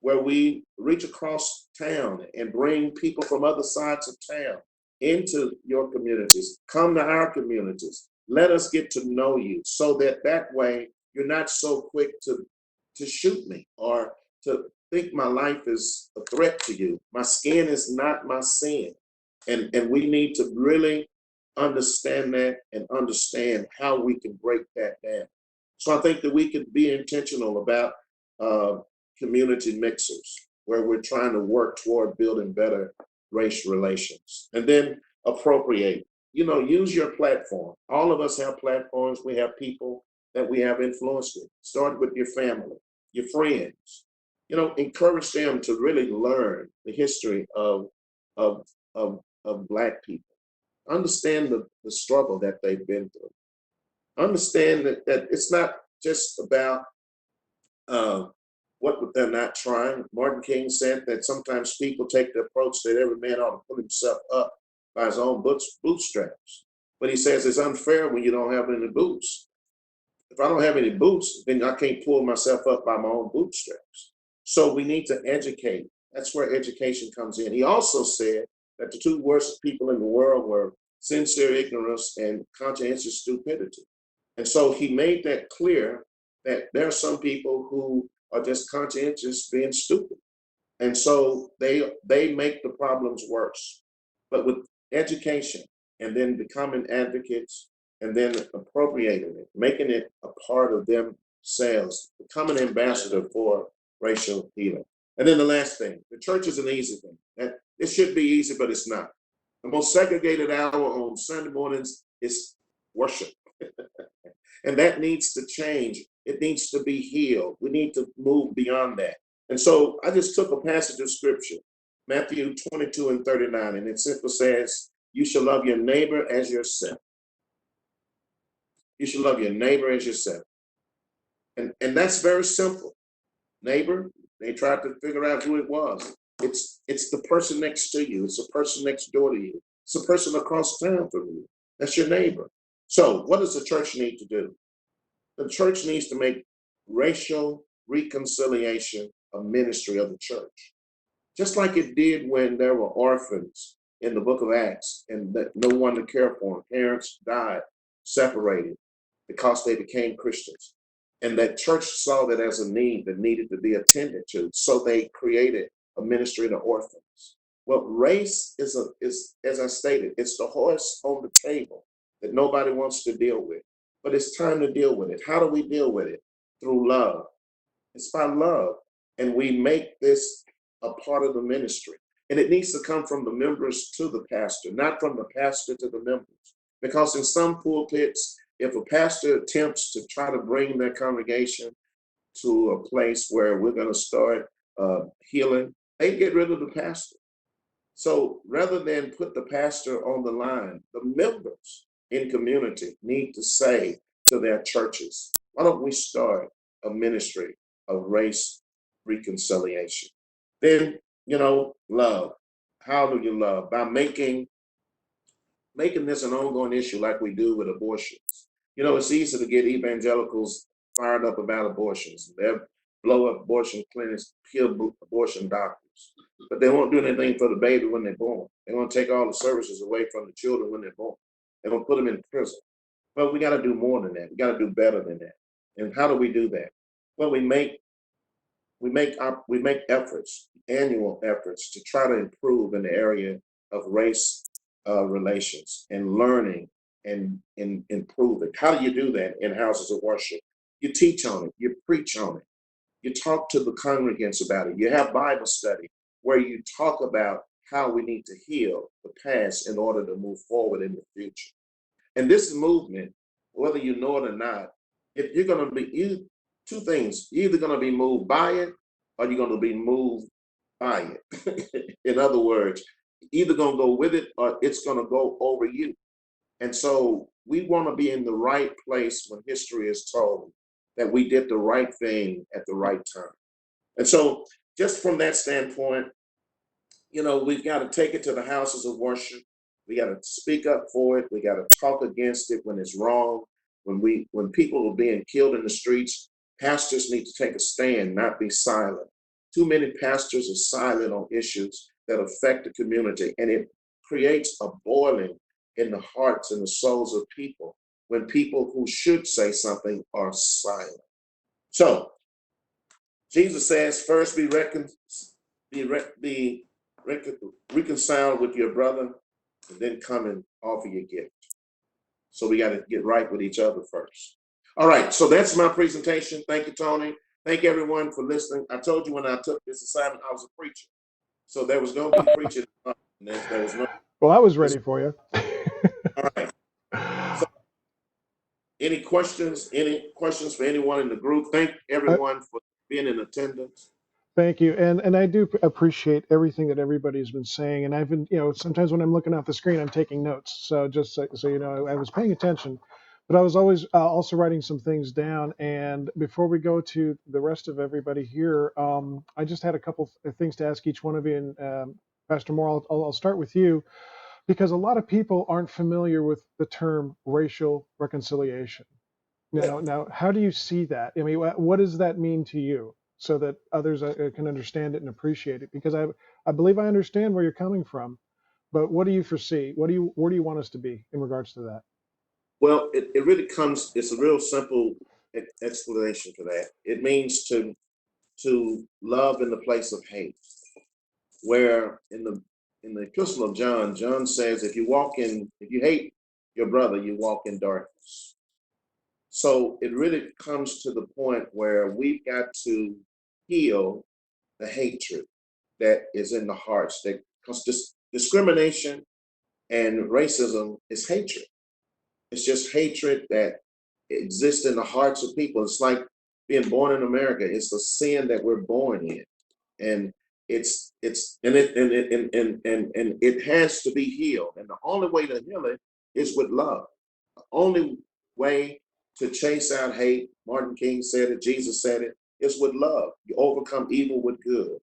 where we reach across town and bring people from other sides of town into your communities. Come to our communities. Let us get to know you, so that way you're not so quick to shoot me or to think my life is a threat to you. My skin is not my sin. And we need to really understand that and understand how we can break that down. So I think that we could be intentional about community mixers, where we're trying to work toward building better race relations. And then appropriate. Use your platform. All of us have platforms. We have people that we have influence with. Start with your family, your friends. Encourage them to really learn the history of Black people. Understand the struggle that they've been through. Understand that it's not just about what they're not trying. Martin King said that sometimes people take the approach that every man ought to pull himself up by his own bootstraps. But he says it's unfair when you don't have any boots. If I don't have any boots, then I can't pull myself up by my own bootstraps. So we need to educate. That's where education comes in. He also said that the two worst people in the world were sincere ignorance and conscientious stupidity. And so he made that clear that there are some people who are just conscientious being stupid. And so they make the problems worse. But with education and then becoming advocates and then appropriating it, making it a part of themselves, become an ambassador for racial healing. And then the last thing, the church is an easy thing. That it should be easy, but it's not. The most segregated hour on Sunday mornings is worship. And that needs to change. It needs to be healed. We need to move beyond that. And so I just took a passage of scripture, Matthew 22:39, and it simply says, you shall love your neighbor as yourself. You should love your neighbor as yourself. And that's very simple. Neighbor, they tried to figure out who it was. It's the person next to you. It's the person next door to you. It's the person across town from you. That's your neighbor. So what does the church need to do? The church needs to make racial reconciliation a ministry of the church. Just like it did when there were orphans in the book of Acts and that no one to care for them. Parents died, separated because they became Christians. And that church saw that as a need that needed to be attended to. So they created a ministry to orphans. Well, race is, as I stated, it's the horse on the table that nobody wants to deal with. But it's time to deal with it. How do we deal with it? Through love. It's by love. And we make this a part of the ministry. And it needs to come from the members to the pastor, not from the pastor to the members. Because in some pulpits, if a pastor attempts to try to bring their congregation to a place where we're going to start healing, they get rid of the pastor. So rather than put the pastor on the line, the members in community need to say to their churches, why don't we start a ministry of race reconciliation? Then, love. How do you love? By making this an ongoing issue like we do with abortions. It's easy to get evangelicals fired up about abortions. They blow up abortion clinics, kill abortion doctors. But they won't do anything for the baby when they're born. They're going to take all the services away from the children when they're born. They're going to put them in prison. But we got to do more than that. We got to do better than that. And how do we do that? Well, we make efforts, annual efforts, to try to improve in the area of race relations and learning and improve it. How do you do that in houses of worship? You teach on it. You preach on it. You talk to the congregants about it. You have Bible study where you talk about how we need to heal the past in order to move forward in the future. And this movement, whether you know it or not, if you're going to be two things, you're either going to be moved by it or you're going to be moved by it. In other words, either going to go with it or it's going to go over you. And so we want to be in the right place when history is told that we did the right thing at the right time. And so just from that standpoint, we've got to take it to the houses of worship. We got to speak up for it. We got to talk against it when it's wrong. When people are being killed in the streets, pastors need to take a stand, not be silent. Too many pastors are silent on issues that affect the community, and it creates a boiling in the hearts and the souls of people when people who should say something are silent. So Jesus says, first be reconciled with your brother, and then come and offer your gift. So we got to get right with each other first. All right, so that's my presentation. Thank you, Tony. Thank everyone for listening. I told you when I took this assignment, I was a preacher. So there was going to be preaching. There was no. Well, I was ready for you. All right. So any questions? Any questions for anyone in the group? Thank everyone for being in attendance. Thank you. And I do appreciate everything that everybody's been saying. And I've been, sometimes when I'm looking off the screen, I'm taking notes. So just so you know, I was paying attention, but I was always also writing some things down. And before we go to the rest of everybody here, I just had a couple of things to ask each one of you. And Pastor Moore, I'll start with you, because a lot of people aren't familiar with the term racial reconciliation. Now, how do you see that? I mean, what does that mean to you, so that others can understand it and appreciate it? Because I believe I understand where you're coming from, but what do you foresee? Where do you want us to be in regards to that? Well, it really comes. It's a real simple explanation for that. It means to love in the place of hate. Where in the epistle of John, John says, if you hate your brother, you walk in darkness. So it really comes to the point where we've got to heal the hatred that is in the hearts. That because this discrimination and racism is hatred. It's just hatred that exists in the hearts of people. It's like being born in America. It's a sin that we're born in, and it has to be healed. And the only way to heal it is with love. The only way to chase out hate, Martin King said it, Jesus said it, is with love. You overcome evil with good.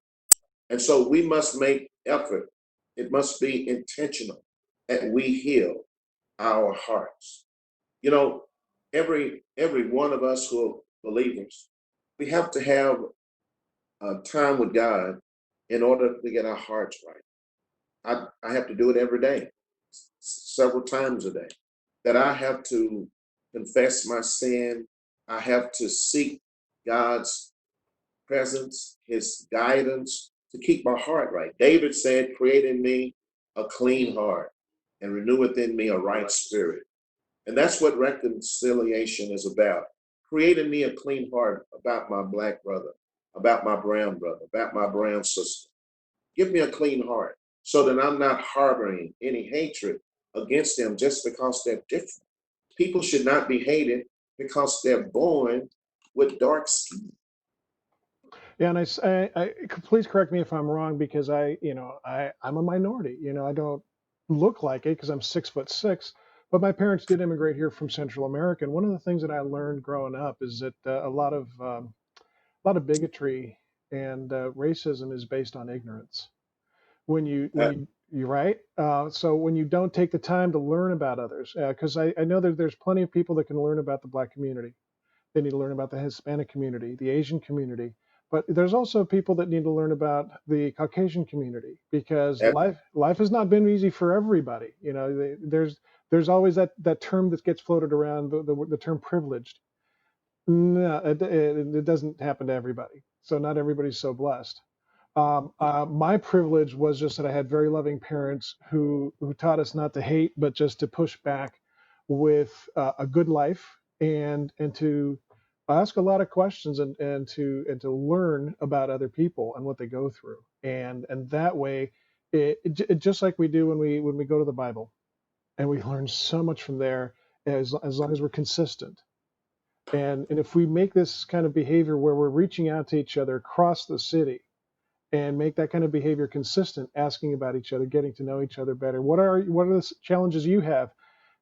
And so we must make effort. It must be intentional that we heal our hearts. You know, every one of us who are believers, we have to have time with God in order to get our hearts right. I have to do it every day, several times a day. That I have to confess my sin. I have to seek God's presence, His guidance to keep my heart right. David said, "Create in me a clean heart and renew within me a right spirit." And that's what reconciliation is about. Create in me a clean heart about my black brother, about my brown brother, about my brown sister. Give me a clean heart so that I'm not harboring any hatred against them just because they're different. People should not be hated because they're born with dark skin. Yeah, and please correct me if I'm wrong, because I'm a minority. I don't look like it because I'm 6'6", but my parents did immigrate here from Central America. And one of the things that I learned growing up is that a lot of bigotry and racism is based on ignorance. Uh, You're right. So when you don't take the time to learn about others, because I know that there's plenty of people that can learn about the Black community. They need to learn about the Hispanic community, the Asian community. But there's also people that need to learn about the Caucasian community, because that- life has not been easy for everybody. There's always that term that gets floated around, the term privileged. No, it doesn't happen to everybody. So not everybody's so blessed. My privilege was just that I had very loving parents who taught us not to hate, but just to push back with a good life, and to ask a lot of questions, and to learn about other people and what they go through, and that way, just like we do when we go to the Bible, and we learn so much from there, as long as we're consistent. And if we make this kind of behavior where we're reaching out to each other across the city, and make that kind of behavior consistent, asking about each other, getting to know each other better. What are the challenges you have?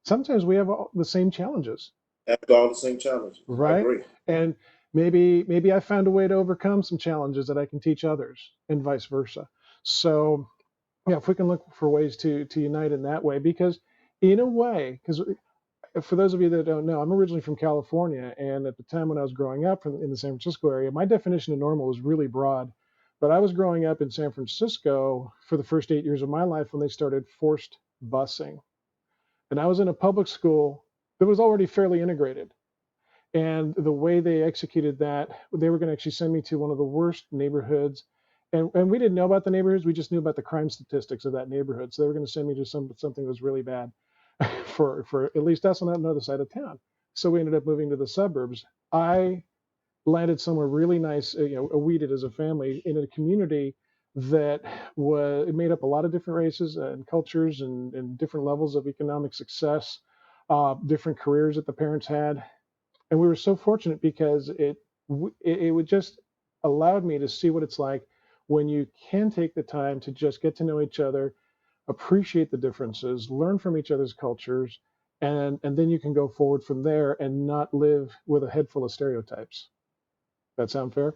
Sometimes we have all the same challenges, that's all the same challenges. I right? agree. And maybe I found a way to overcome some challenges that I can teach others, and vice versa. So yeah, if we can look for ways to unite in that way, because in a way, because for those of you that don't know, I'm originally from California, and at the time when I was growing up in the San Francisco area, my definition of normal was really broad. But I was growing up in San Francisco for the first 8 years of my life when they started forced busing. And I was in a public school that was already fairly integrated. And the way they executed that, they were going to actually send me to one of the worst neighborhoods. And we didn't know about the neighborhoods. We just knew about the crime statistics of that neighborhood. So they were going to send me to something that was really bad for at least us on another side of town. So we ended up moving to the suburbs. I landed somewhere really nice, weeded as a family in a community that was made up a lot of different races and cultures, and different levels of economic success, different careers that the parents had. And we were so fortunate because it would just allowed me to see what it's like when you can take the time to just get to know each other, appreciate the differences, learn from each other's cultures, and then you can go forward from there and not live with a head full of stereotypes. That sound fair?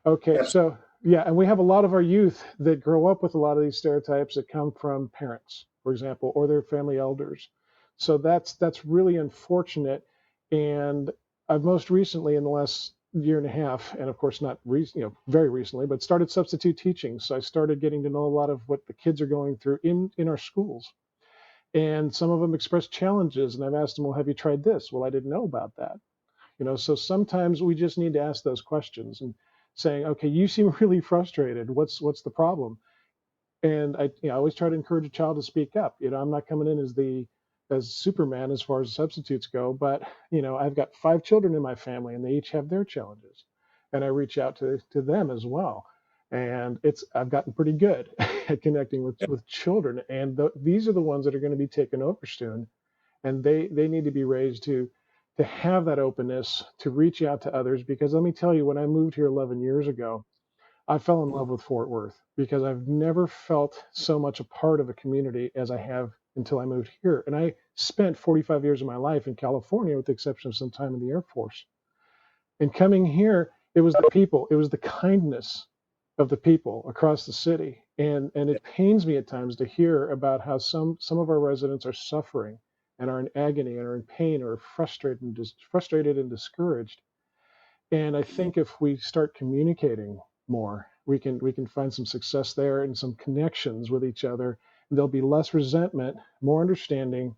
Okay, That's so yeah, and we have a lot of our youth that grow up with a lot of these stereotypes that come from parents, for example, or their family elders. So that's really unfortunate. And I've most recently, in the last year and a half, and of course not very recently, but started substitute teaching. So I started getting to know a lot of what the kids are going through in our schools. And some of them express challenges, and I've asked them, well, have you tried this? Well, I didn't know about that. So sometimes we just need to ask those questions, and saying, okay, you seem really frustrated, what's the problem? And I always try to encourage a child to speak up. I'm not coming in as Superman as far as substitutes go, but I've got 5 children in my family, and they each have their challenges. and I reach out to them as well. And I've gotten pretty good at connecting with children, and these are the ones that are going to be taken over soon, and they need to be raised to have that openness to reach out to others. Because let me tell you, when I moved here 11 years ago, I fell in love with Fort Worth because I've never felt so much a part of a community as I have until I moved here. And I spent 45 years of my life in California, with the exception of some time in the Air Force. And coming here, it was the people, it was the kindness of the people across the city. And it pains me at times to hear about how some of our residents are suffering and are in agony and are in pain or frustrated and discouraged. And I think if we start communicating more, we can find some success there and some connections with each other. There'll be less resentment, more understanding,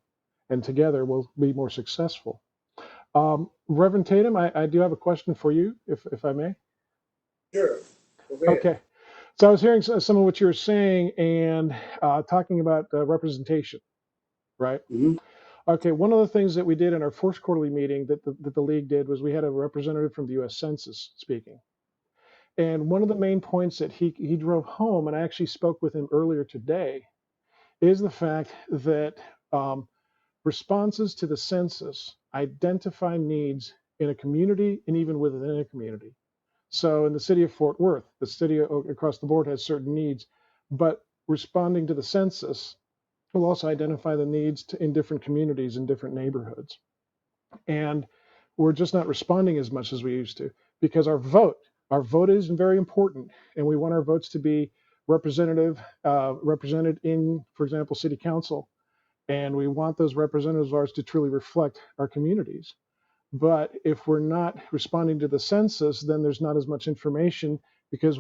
and together we'll be more successful. Reverend Tatum, I do have a question for you, if I may. Sure. Go ahead. Okay. So I was hearing some of what you were saying and talking about representation, right? Mhm. Okay. One of the things that we did in our first quarterly meeting that the league did was we had a representative from the U.S. Census speaking. And one of the main points that he drove home, and I actually spoke with him earlier today, is the fact that responses to the census identify needs in a community and even within a community. So in the city of Fort Worth, the city across the board has certain needs, but responding to the census will also identify the needs in different communities and different neighborhoods. And we're just not responding as much as we used to because our vote is very important, and we want our votes to be represented in, for example, city council, and we want those representatives of ours to truly reflect our communities. But if we're not responding to the census, then there's not as much information because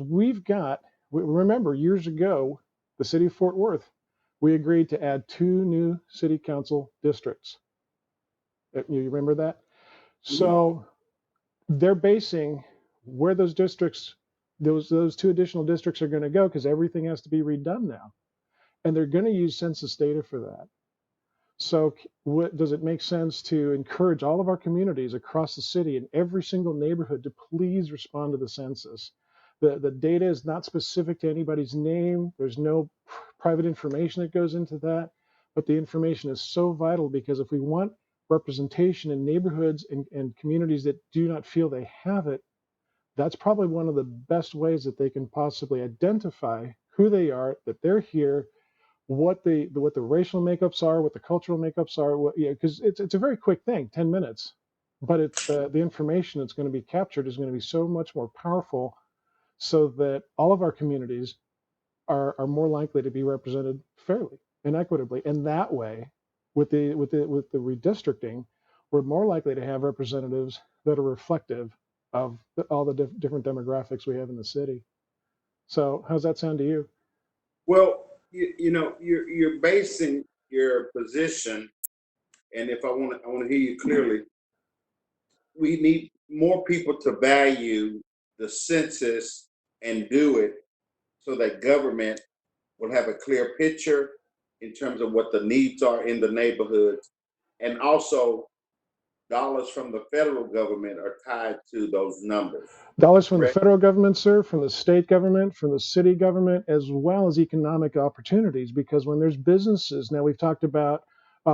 remember, years ago, the city of Fort Worth, we agreed to add 2 new city council districts. You remember that? Mhm. So they're basing where those districts, those 2 additional districts are going to go, because everything has to be redone now. And they're going to use census data for that. So does it make sense to encourage all of our communities across the city in every single neighborhood to please respond to the census? The data is not specific to anybody's name. There's no private information that goes into that, but the information is so vital, because if we want representation in neighborhoods and communities that do not feel they have it, that's probably one of the best ways that they can possibly identify who they are, that they're here, what the racial makeups are, what the cultural makeups are. Because it's a very quick thing, 10 minutes, but the information that's going to be captured is going to be so much more powerful, so that all of our communities are more likely to be represented fairly and equitably. And that way, with the redistricting, we're more likely to have representatives that are reflective of all the different demographics we have in the city. So how's that sound to you? Well, you're basing your position, and if I want to hear you clearly, we need more people to value the census and do it so that government will have a clear picture in terms of what the needs are in the neighborhoods. And also, dollars from the federal government are tied to those numbers. Dollars from the Correct? federal government, sir, from the state government, from the city government, as well as economic opportunities. Because when there's businesses, now we've talked about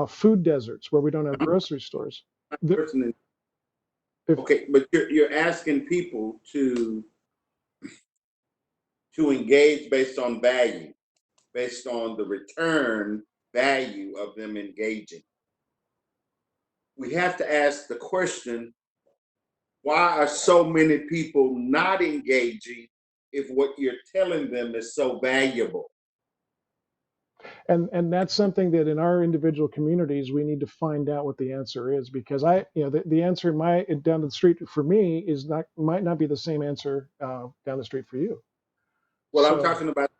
food deserts where we don't have I'm grocery stores. not The- personally If okay, but you're asking people to engage based on value, based on the return value of them engaging. We have to ask the question, why are so many people not engaging if what you're telling them is so valuable? and that's something that in our individual communities we need to find out what the answer is, because the answer down the street for me might not be the same answer down the street for you. Well, I'm So talking about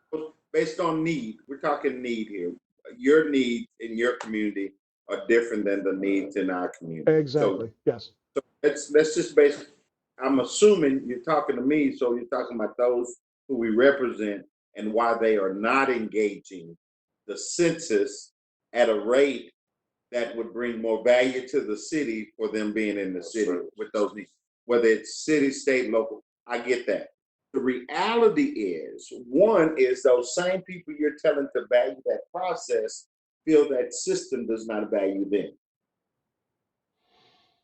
based on need. We're talking need here. Your needs in your community are different than the needs in our community. So exactly, yes. let's just base. I'm assuming you're talking to me, so you're talking about those who we represent and why they are not engaging the census at a rate that would bring more value to the city for them being in the city with those needs, whether it's city, state, local. I get that. The reality is, one is those same people you're telling to value that process feel that system does not value them.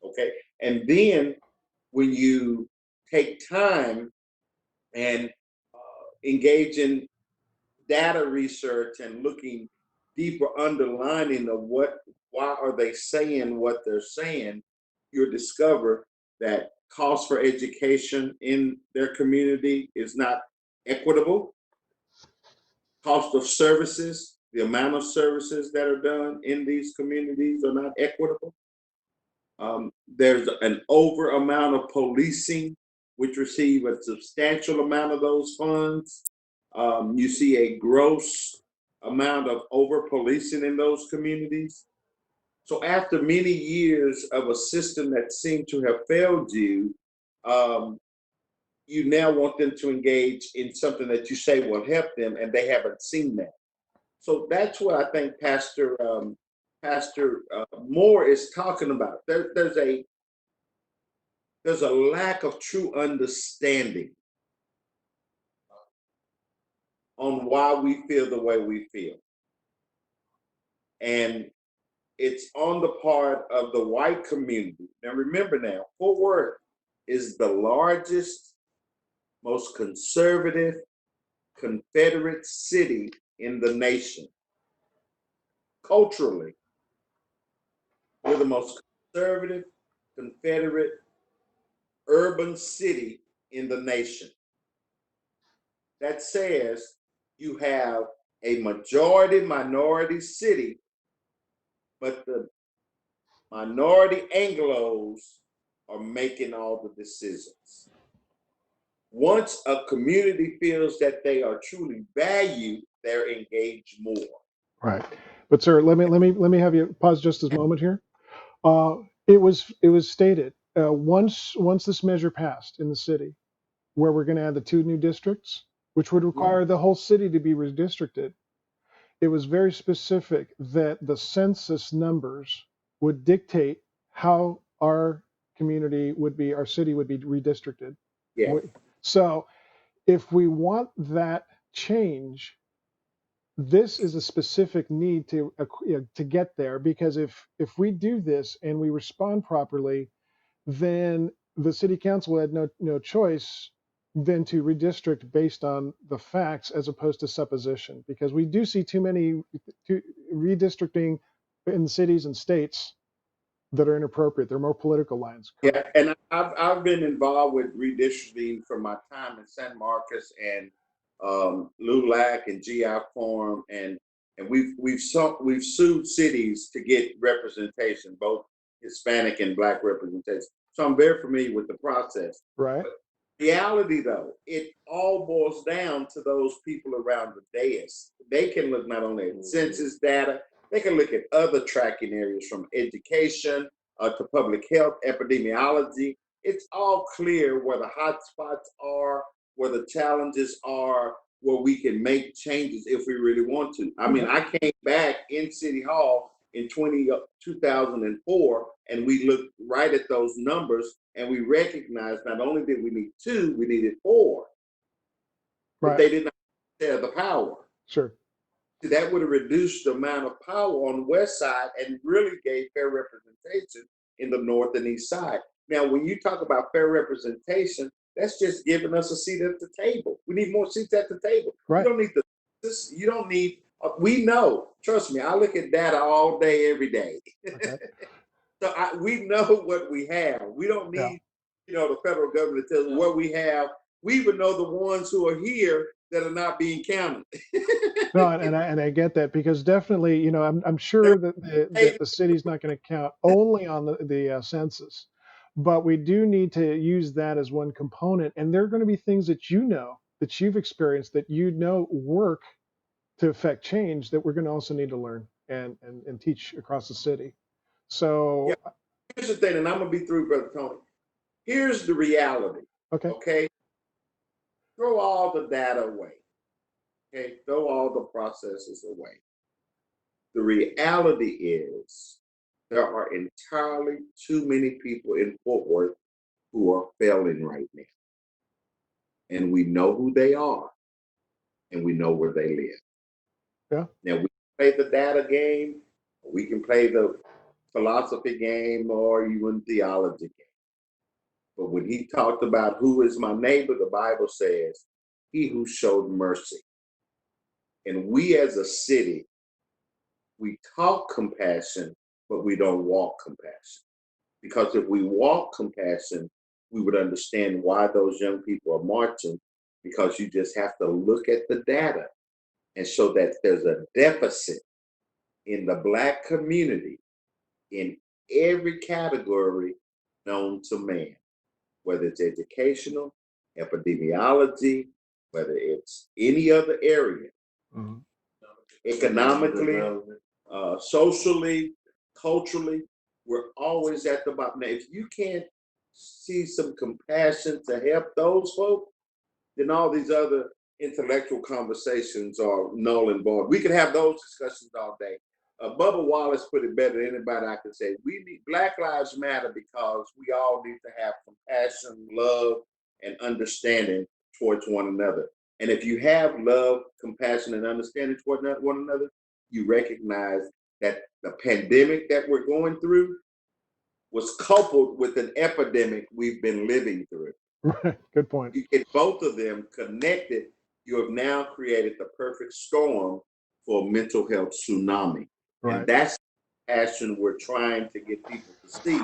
Okay. And then when you take time and engage in data research and looking deeper underlining of why are they saying what they're saying, you'll discover that cost for education in their community is not equitable. Cost of services, the amount of services that are done in these communities are not equitable. There's an over amount of policing, which receive a substantial amount of those funds. You see a gross amount of over policing in those communities. So after many years of a system that seemed to have failed you, you now want them to engage in something that you say will help them, and they haven't seen that. So that's what I think Pastor Moore is talking about. There's a lack of true understanding on why we feel the way we feel. And it's on the part of the white community. Now, remember now, Fort Worth is the largest, most conservative Confederate city in the nation. Culturally, we're the most conservative Confederate urban city in the nation. That says you have a majority minority city, but the minority Anglos are making all the decisions. Once a community feels that they are truly valued, they're engaged more. Right. But sir, let me have you pause just a moment here. It was stated once this measure passed in the city, where we're going to add the 2 new districts, which would require the whole city to be redistricted. It was very specific that the census numbers would dictate how our our city would be redistricted. Yeah. So if we want that change, this is a specific need to get there, because if we do this and we respond properly, then the city council had no choice than to redistrict based on the facts as opposed to supposition, because we do see too many redistricting in cities and states that are inappropriate. They're more political lines. Yeah, and I've been involved with redistricting from my time in San Marcos and LULAC and GI Forum, and we've sued cities to get representation, both Hispanic and Black representation. So I'm very familiar with the process. Right. But reality, though, it all boils down to those people around the dais. They can look not only at census data, they can look at other tracking areas from education to public health, epidemiology. It's all clear where the hot spots are, where the challenges are, where we can make changes if we really want to. I mean, I came back in City Hall in 2004, and we looked right at those numbers, and we recognized not only did we need 2, we needed 4, but Right. they did not share the power. Sure. That would have reduced the amount of power on the west side and really gave fair representation in the north and east side. Now, when you talk about fair representation, that's just giving us a seat at the table. We need more seats at the table. Right. You don't need you don't need, we know, trust me, I look at data all day, every day. Okay. So we know what we have. We don't need, the federal government to tell us what we have. We even know the ones who are here that are not being counted. No, and I get that, because definitely, I'm sure that the city's not going to count only on the census, but we do need to use that as one component. And there are going to be things that that you've experienced, that work to affect change, that we're going to also need to learn and teach across the city. So Here's the thing, and I'm gonna be through, Brother Tony. Here's the reality. okay. Okay, throw all the data away. Okay, throw all the processes away. The reality is there are entirely too many people in Fort Worth who are failing right now. and we know who they are, and we know where they live. Yeah. Now, we can play the data game, we can play the philosophy game, or even theology game. But when he talked about who is my neighbor, the Bible says, he who showed mercy. And we as a city, we talk compassion, but we don't walk compassion. Because if we walk compassion, we would understand why those young people are marching, because you just have to look at the data and show that there's a deficit in the Black community in every category known to man, whether it's educational, epidemiology, whether it's any other area, Mhm. economically, socially, culturally, we're always at the bottom. Now, if you can't see some compassion to help those folks, then all these other intellectual conversations are null and void. We could have those discussions all day. Bubba Wallace put it better than anybody I could say. We need Black Lives Matter because we all need to have compassion, love, and understanding towards one another. And if you have love, compassion, and understanding towards one another, you recognize that the pandemic that we're going through was coupled with an epidemic we've been living through. Right. Good point. You get both of them connected, you have now created the perfect storm for a mental health tsunami. Right. And that's the passion we're trying to get people to see.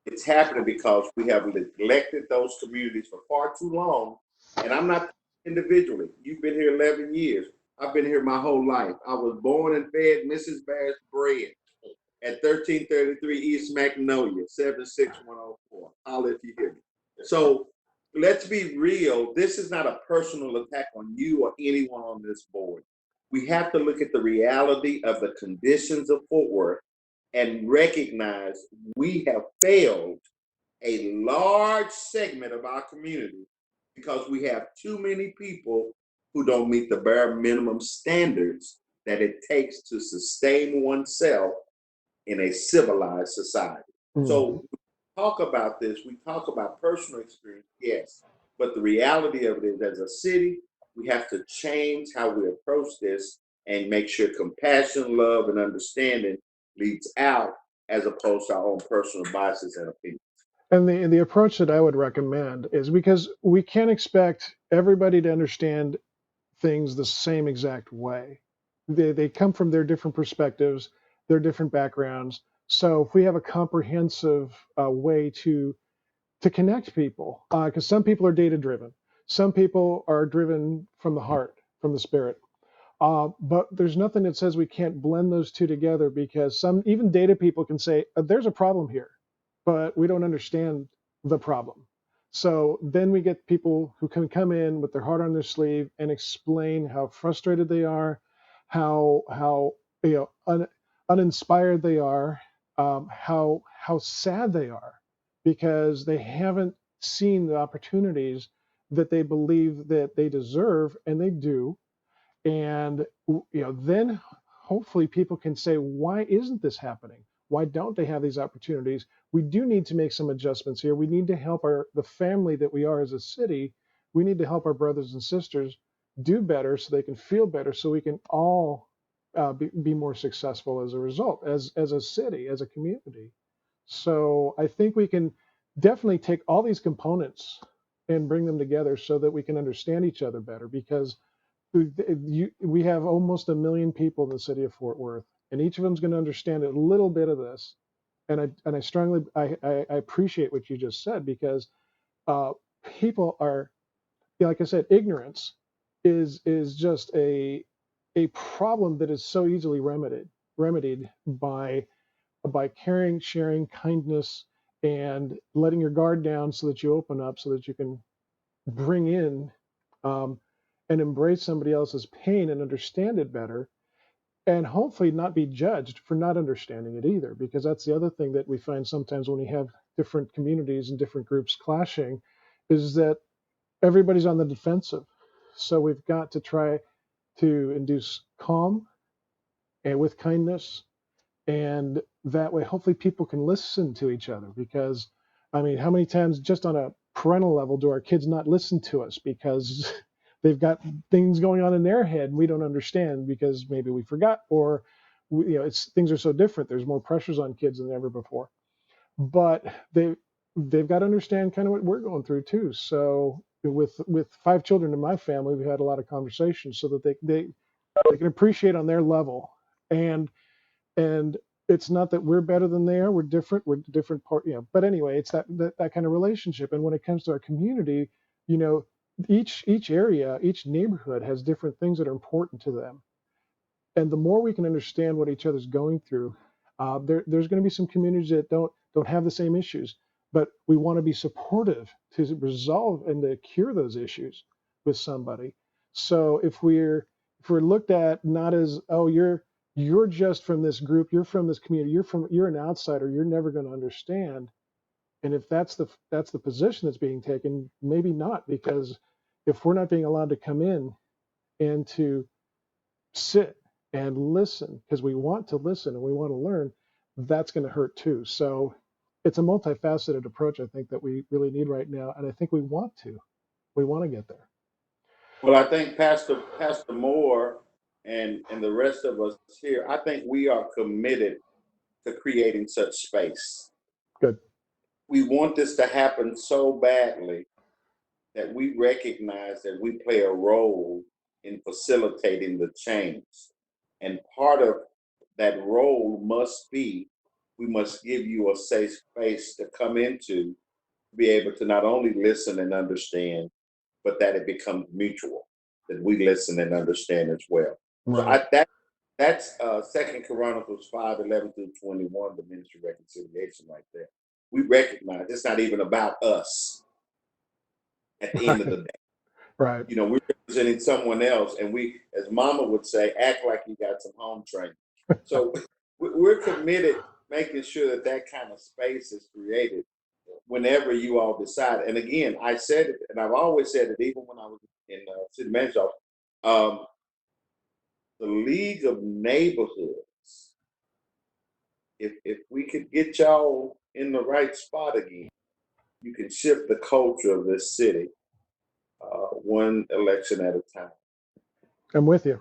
It's happening because we have neglected those communities for far too long. And I'm not individually. You've been here 11 years. I've been here my whole life. I was born and fed Mrs. Bear's bread at 1333 East Magnolia, 76104. I'll let you hear me. So let's be real. This is not a personal attack on you or anyone on this board. We have to look at the reality of the conditions of Fort Worth and recognize we have failed a large segment of our community because we have too many people who don't meet the bare minimum standards that it takes to sustain oneself in a civilized society. Mhm. So talk about this, we talk about personal experience, yes, but the reality of it is, as a city, we have to change how we approach this and make sure compassion, love, and understanding leads out as opposed to our own personal biases and opinions. And the approach that I would recommend is, because we can't expect everybody to understand things the same exact way. They come from their different perspectives, their different backgrounds. So if we have a comprehensive way to connect people, because some people are data driven, some people are driven from the heart, from the spirit. But there's nothing that says we can't blend those two together, because some even data people can say there's a problem here, but we don't understand the problem. So then we get people who can come in with their heart on their sleeve and explain how frustrated they are, how uninspired they are, how sad they are, because they haven't seen the opportunities that they believe that they deserve, and they do. And then hopefully people can say, why isn't this happening? Why don't they have these opportunities? We do need to make some adjustments here. We need to help the family that we are as a city. We need to help our brothers and sisters do better so they can feel better, so we can all be more successful as a result, as a city, as a community. So I think we can definitely take all these components and bring them together so that we can understand each other better, because we have almost 1 million people in the city of Fort Worth, and each of them is going to understand a little bit of this. And I strongly I appreciate what you just said, because people are, like I said, ignorance is just a problem that is so easily remedied by caring, sharing, kindness, and letting your guard down so that you open up, so that you can bring in um, and embrace somebody else's pain and understand it better, and hopefully not be judged for not understanding it either, because that's the other thing that we find sometimes when we have different communities and different groups clashing, is that everybody's on the defensive. So we've got to try to induce calm and with kindness, and that way hopefully people can listen to each other. Because I mean, how many times just on parental level, do our kids not listen to us because they've got things going on in their head and we don't understand because maybe we forgot, or things are so different. There's more pressures on kids than ever before. But they've got to understand kind of what we're going through too. So with 5 children in my family, we had a lot of conversations so that they can appreciate on their level. And it's not that we're better than they are. We're different part, but anyway, it's that kind of relationship. And when it comes to our community, you know, each area, each neighborhood has different things that are important to them. And the more we can understand what each other's going through, there's going to be some communities that don't have the same issues, but we want to be supportive to resolve and to cure those issues with somebody. So if we're looked at not as, oh, you're just from this group, you're from this community, you're an outsider, you're never going to understand. And if that's the position that's being taken, maybe not, because if we're not being allowed to come in and to sit and listen because we want to listen and we want to learn, that's going to hurt too. So it's a multifaceted approach, I think, that we really need right now. And I think we want to get there. Well, I think Pastor Moore and the rest of us here, I think we are committed to creating such space. Good. We want this to happen so badly that we recognize that we play a role in facilitating the change. And part of that role must be, we must give you a safe space to come into, to be able to not only listen and understand, but that it becomes mutual, that we listen and understand as well. Right. So that's 2 Chronicles 5:11-21, the ministry of reconciliation right there. We recognize it's not even about us at the end of the day. Right. We're representing someone else, and we, as Mama would say, act like you got some home training. So we're committed to making sure that kind of space is created whenever you all decide. And again, I said it, and I've always said it, even when I was in city manager's office, the League of Neighborhoods, if we could get y'all in the right spot again, you can shift the culture of this city one election at a time. I'm with you.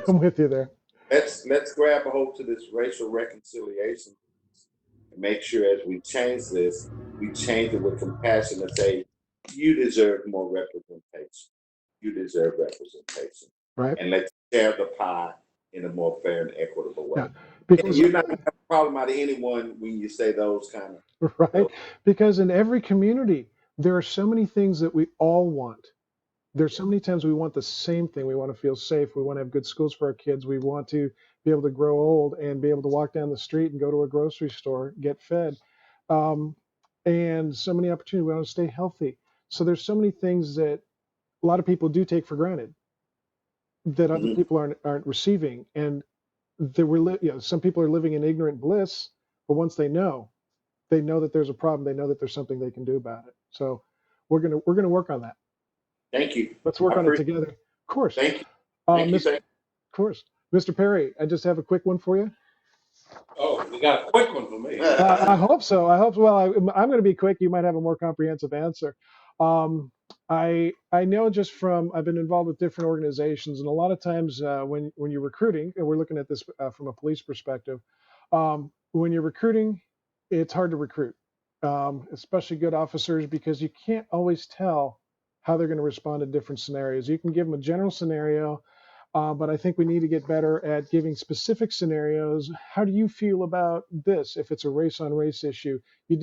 I'm with you there. Let's grab a hold to this racial reconciliation and make sure as we change this, we change it with compassion and say, you deserve more representation. You deserve representation. Right. And let's share the pie in a more fair and equitable way. Yeah. Because you're not going to have a problem out of anyone when you say those kind of. right. Because in every community, there are so many things that we all want. There's so many times we want the same thing. We want to feel safe. We want to have good schools for our kids. We want to be able to grow old and be able to walk down the street and go to a grocery store, get fed. And so many opportunities. We want to stay healthy. So there's so many things that a lot of people do take for granted that other people aren't receiving. And some people are living in ignorant bliss, but once they know that there's a problem, they know that there's something they can do about it. So we're gonna work on that. Thank you. Let's work on it together. Of course. Thank you. Thank you. Of course. Mr. Perry, I just have a quick one for you. Oh, you got a quick one for me. I hope so. Well, I'm going to be quick. You might have a more comprehensive answer. I know just from I've been involved with different organizations, and a lot of times when you're recruiting, and we're looking at this from a police perspective, when you're recruiting, it's hard to recruit, especially good officers, because you can't always tell how they're going to respond to different scenarios. You can give them a general scenario, but I think we need to get better at giving specific scenarios. How do you feel about this? If it's a race on race issue, we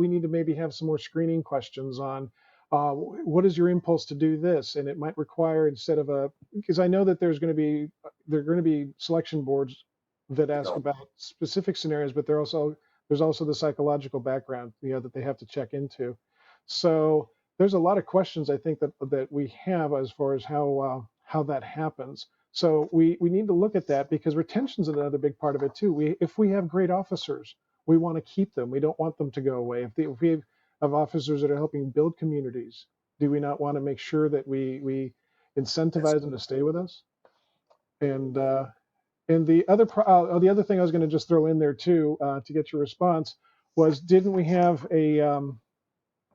need to maybe have some more screening questions on what is your impulse to do this? And it might require, instead of because I know that there are going to be selection boards that ask about specific scenarios, but there's also the psychological background, that they have to check into. So there's a lot of questions I think that we have as far as how that happens. So we need to look at that, because retention is another big part of it too. If we have great officers, we want to keep them. We don't want them to go away. If we have officers that are helping build communities, do we not want to make sure that we incentivize them to stay with us? And the other thing I was going to just throw in there too, to get your response, was, didn't we have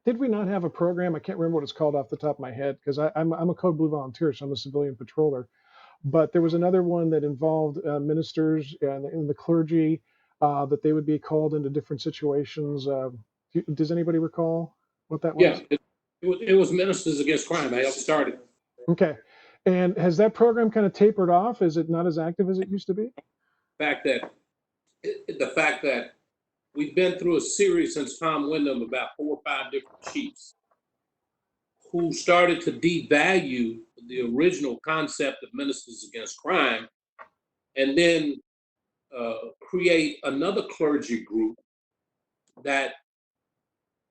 Did we not have a program? I can't remember what it's called off the top of my head because I'm a Code Blue volunteer, so I'm a civilian patroller. But there was another one that involved ministers and the clergy that they would be called into different situations. Does anybody recall what that Yeah, was? it was Ministers Against Crime. I helped start it. Okay. And has that program kind of tapered off? Is it not as active as it used to be? The fact that we've been through a series since Tom Wyndham, about 4 or 5 different chiefs who started to devalue the original concept of Ministers Against Crime, and then create another clergy group that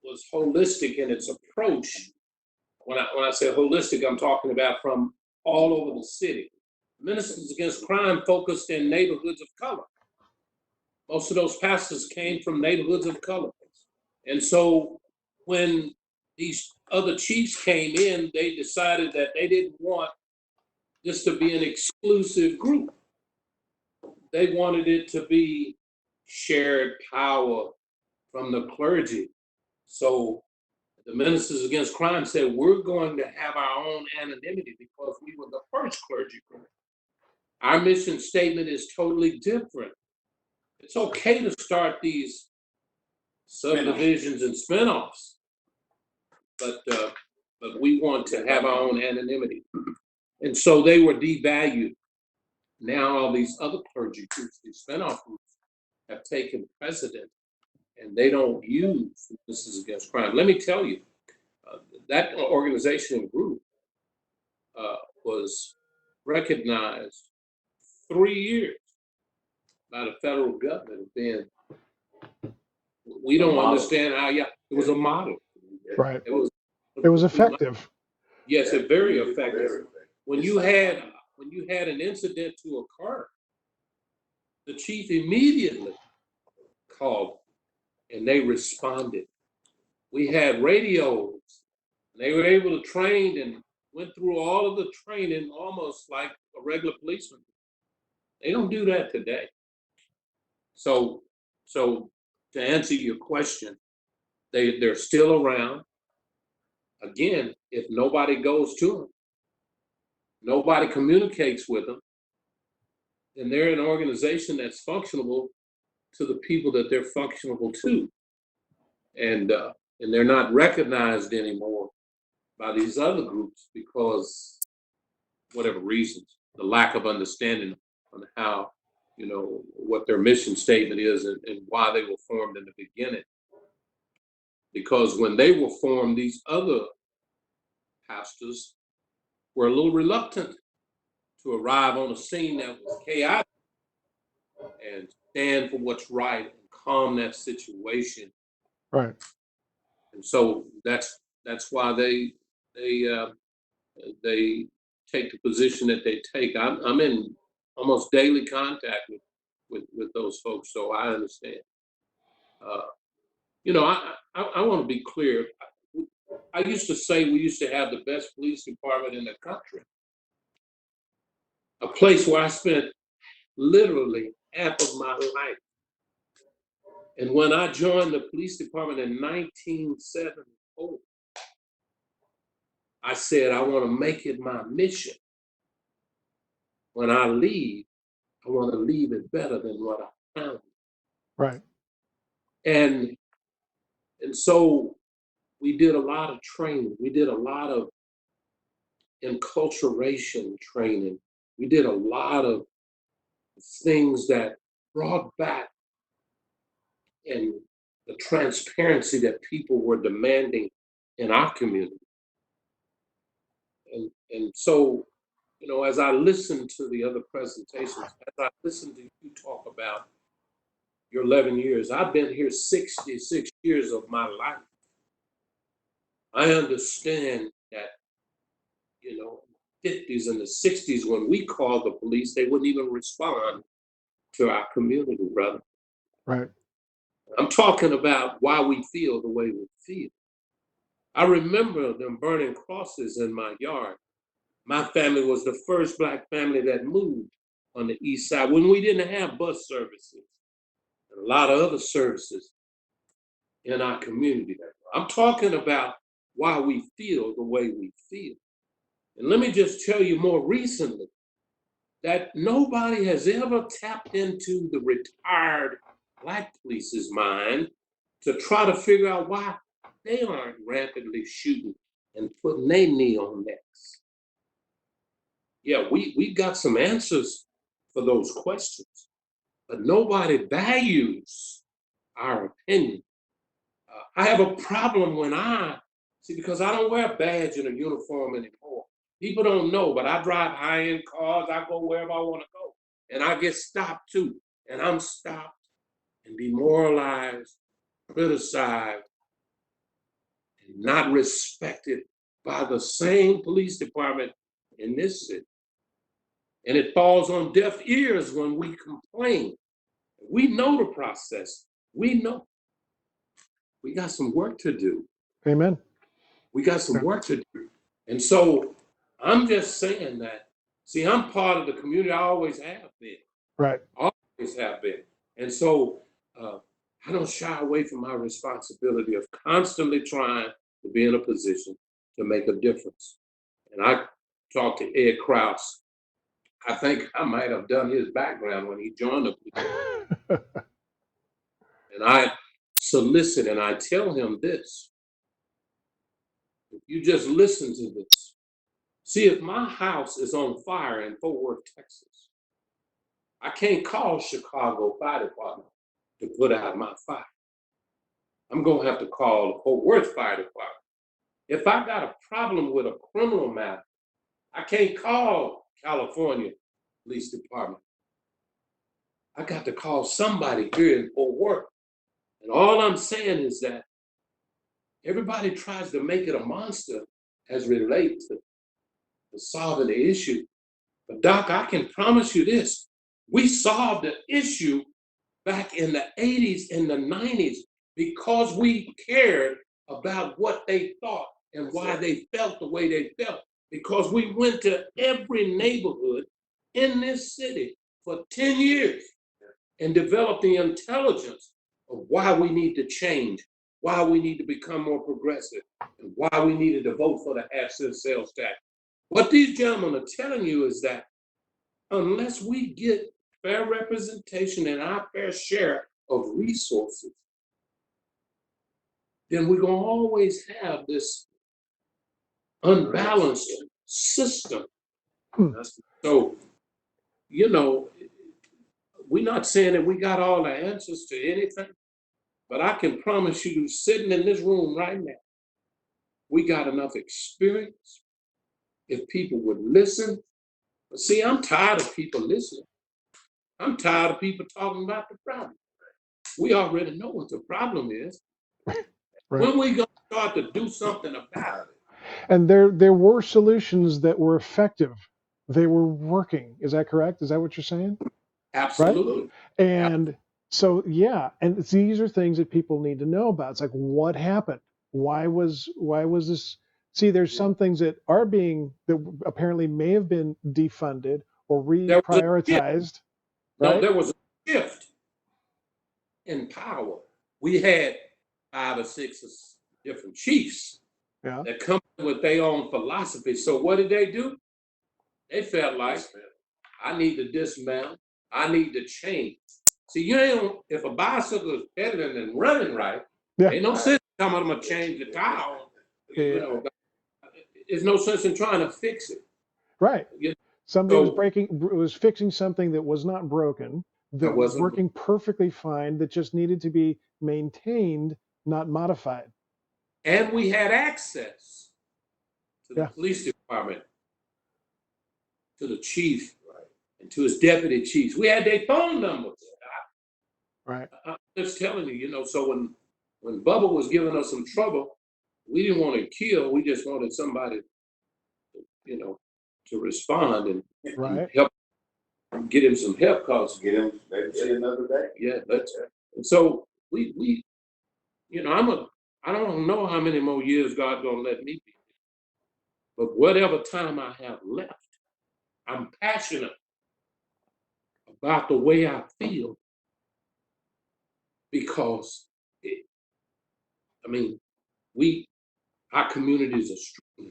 was holistic in its approach. When I say holistic, I'm talking about from all over the city. Ministers Against Crime focused in neighborhoods of color. Most of those pastors came from neighborhoods of color. And so when these other chiefs came in, they decided that they didn't want this to be an exclusive group. They wanted it to be shared power from the clergy. So the Ministers Against Crime said, we're going to have our own anonymity because we were the first clergy group. Our mission statement is totally different. It's okay to start these subdivisions and spinoffs, but we want to have our own anonymity. And so they were devalued. Now all these other clergy groups, these spinoff groups, have taken precedent, and they don't use Ministers Against Crime. Let me tell you, that organization and group was recognized 3 years by the federal government being, we don't understand how, yeah, it was a model. Right. It was effective. Yes, it's very effective. When you had an incident to occur, the chief immediately called and they responded. We had radios, and they were able to train and went through all of the training almost like a regular policeman. They don't do that today. So to answer your question, they're still around. Again, if nobody goes to them, nobody communicates with them, then they're an organization that's functional to the people that they're functional to, and they're not recognized anymore by these other groups because whatever reasons, the lack of understanding on how, what their mission statement is and why they were formed in the beginning. Because when they were formed, these other pastors were a little reluctant to arrive on a scene that was chaotic and stand for what's right and calm that situation. Right. And so that's why they take the position that they take. I'm in almost daily contact with those folks, so I understand. I want to be clear. I used to say we used to have the best police department in the country, a place where I spent literally half of my life. And when I joined the police department in 1974, I said, I want to make it my mission. When I leave, I want to leave it better than what I found. Right. And so we did a lot of training. We did a lot of enculturation training. We did a lot of things that brought back and the transparency that people were demanding in our community. And so, as I listened to the other presentations, as I listened to you talk about your 11 years, I've been here 66 years of my life. I understand that, 50s and the 60s, when we called the police, they wouldn't even respond to our community, brother. Right. I'm talking about why we feel the way we feel. I remember them burning crosses in my yard. My family was the first Black family that moved on the east side when we didn't have bus services and a lot of other services. in our community. I'm talking about why we feel the way we feel. And let me just tell you more recently that nobody has ever tapped into the retired Black police's mind to try to figure out why they aren't rapidly shooting and putting their knee on necks. Yeah, we got some answers for those questions, but nobody values our opinion. I have a problem when because I don't wear a badge and a uniform anymore. People don't know, but I drive high-end cars. I go wherever I want to go, and I get stopped too. And I'm stopped and demoralized, criticized, and not respected by the same police department in this city. And it falls on deaf ears when we complain. We know the process. We know we got some work to do. Amen. We got some work to do. And so I'm just saying that, see, I'm part of the community. I always have been. Right. Always have been. And so I don't shy away from my responsibility of constantly trying to be in a position to make a difference. And I talked to Ed Krause. I think I might have done his background when he joined the police. And I solicit and I tell him this. If you just listen to this. See, if my house is on fire in Fort Worth, Texas, I can't call Chicago Fire Department to put out my fire. I'm going to have to call the Fort Worth Fire Department. If I got a problem with a criminal matter, I can't call California Police Department. I got to call somebody here in Fort Worth. And all I'm saying is that everybody tries to make it a monster as relates to solving the issue. But Doc, I can promise you this. We solved the issue back in the 80s and the 90s because we cared about what they thought and why they felt the way they felt. Because we went to every neighborhood in this city for 10 years and developed the intelligence of why we need to change, why we need to become more progressive, and why we needed to vote for the half-cent sales tax. What these gentlemen are telling you is that unless we get fair representation and our fair share of resources, then we're going to always have this unbalanced system. So, you know, we're not saying that we got all the answers to anything, but I can promise you, sitting in this room right now, we got enough experience. If people would listen, but see, I'm tired of people listening. I'm tired of people talking about the problem. We already know what the problem is. Right. When we going to start to do something about it? And there were solutions that were effective. They were working. Is that correct? Is that what you're saying? Absolutely. Right? And so yeah, and these are things that people need to know about. It's like, what happened? Why was this? See, there's some things that are being that apparently may have been defunded or There was a shift. reprioritized, No, right? there was a shift in power. We had 5 or 6 different chiefs Yeah. that come with their own philosophy. So what did they do? They felt like, I need to dismount. I need to change. See, you ain't, if a bicycle is pedaling and running right, Yeah. ain't no sense in telling them to change the tire. Yeah. You know, there's no sense in trying to fix it. Right. You Somebody know, was fixing something that was not broken, that that was wasn't, working perfectly fine, that just needed to be maintained, not modified. and we had access to the Yeah. police department, to the chief, and to his deputy chiefs. We had their phone numbers. Right. I'm just telling you, you know, so when Bubba was giving us some trouble, we didn't want to kill. We just wanted somebody, you know, to respond and Right. help get him some help. Cause Get him, maybe see another day. yeah, and so we, you know, I don't know how many more years God's gonna let me be, but whatever time I have left, I'm passionate about the way I feel because I mean, our communities are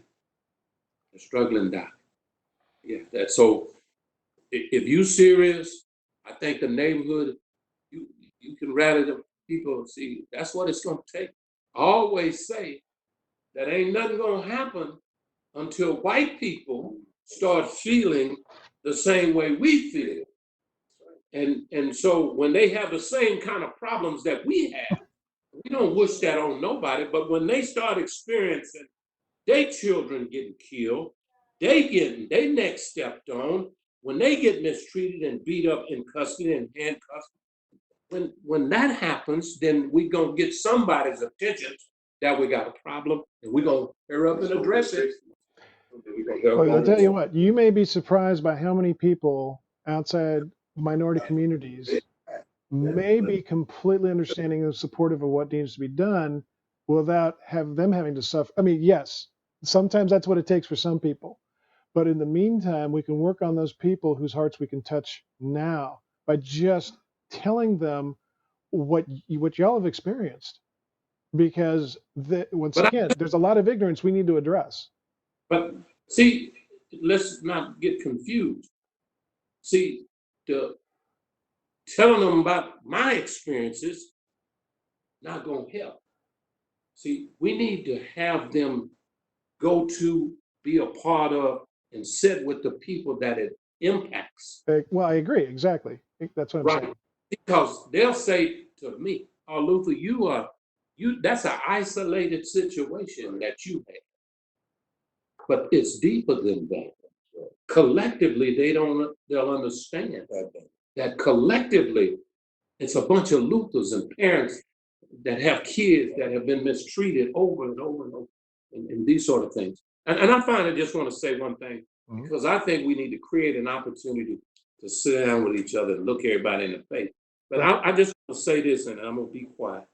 struggling down. Yeah, that so if you serious, I think the neighborhood, you you can rally the people. See, that's what it's gonna take. I always say that ain't nothing gonna happen until white people start feeling the same way we feel. And so when they have the same kind of problems that we have, we don't wish that on nobody, but when they start experiencing their children getting killed, they getting their neck stepped on, when they get mistreated and beat up in custody and handcuffed, when that happens, then we gonna get somebody's attention that we got a problem, and we gonna hurry up and address it. Well, I'll tell you what, you may be surprised by how many people outside minority communities may be completely understanding and supportive of what needs to be done without them having to suffer. I mean, yes, sometimes that's what it takes for some people. But in the meantime, we can work on those people whose hearts we can touch now by just telling them what y'all have experienced. Because once But again, there's a lot of ignorance we need to address. but see, let's not get confused. See, the telling them about my experiences not gonna help. See, we need to have them go to, be a part of, and sit with the people that it impacts. Well, I agree, exactly. That's what I'm Right. saying. Because they'll say to me, "Oh, Luther, that's an isolated situation that you have." But it's deeper than that. Collectively, they'll understand that collectively, it's a bunch of Luthers and parents that have kids that have been mistreated over and over and over, and these sort of things. And I finally just want to say one thing, because I think we need to create an opportunity to sit down with each other and look everybody in the face. But Right. I just want to say this, and I'm gonna be quiet.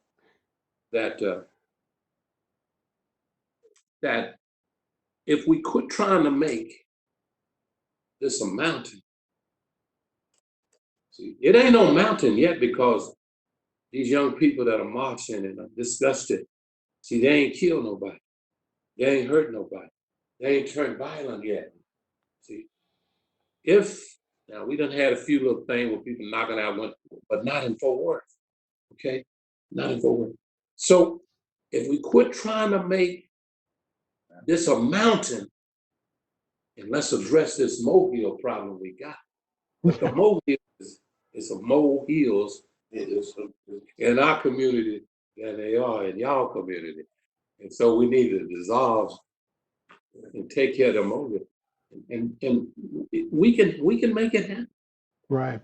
That if we quit trying to make this a mountain, see, it ain't no mountain yet, because these young people that are marching and are disgusted, see, they ain't killed nobody. They ain't hurt nobody. They ain't turned violent yet. See, now we done had a few little things where people knocking out one, but not in Fort Worth. Okay, not in Fort Worth. So if we quit trying to make this a mountain, and let's address this molehill problem we got. But the molehill is a molehills in our community than they are in y'all community. And so we need to dissolve and take care of the molehill. And we can make it happen. Right.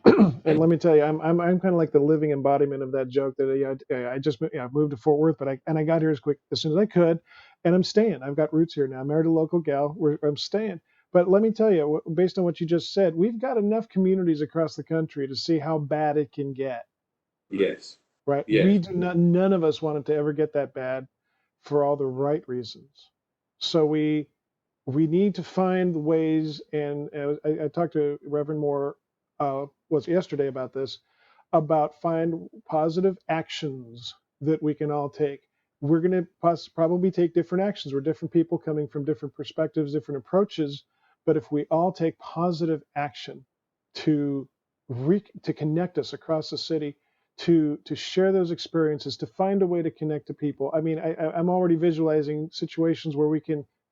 And let me tell you, I'm kind of like the living embodiment of that joke that I just moved to Fort Worth, but I got here as soon as I could, and I'm staying. I've got roots here now. I married a local gal. I'm staying. But let me tell you, based on what you just said, we've got enough communities across the country to see how bad it can get. Yes. Right. Yes. We do not. None of us want it to ever get that bad, for all the right reasons. So we need to find ways, and I talked to Reverend Moore was yesterday about this, about find positive actions that we can all take. We're going to probably take different actions. We're different people coming from different perspectives, different approaches, but if we all take positive action to to connect us across the city, to share those experiences, to find a way to connect to people. I mean, I'm already visualizing situations where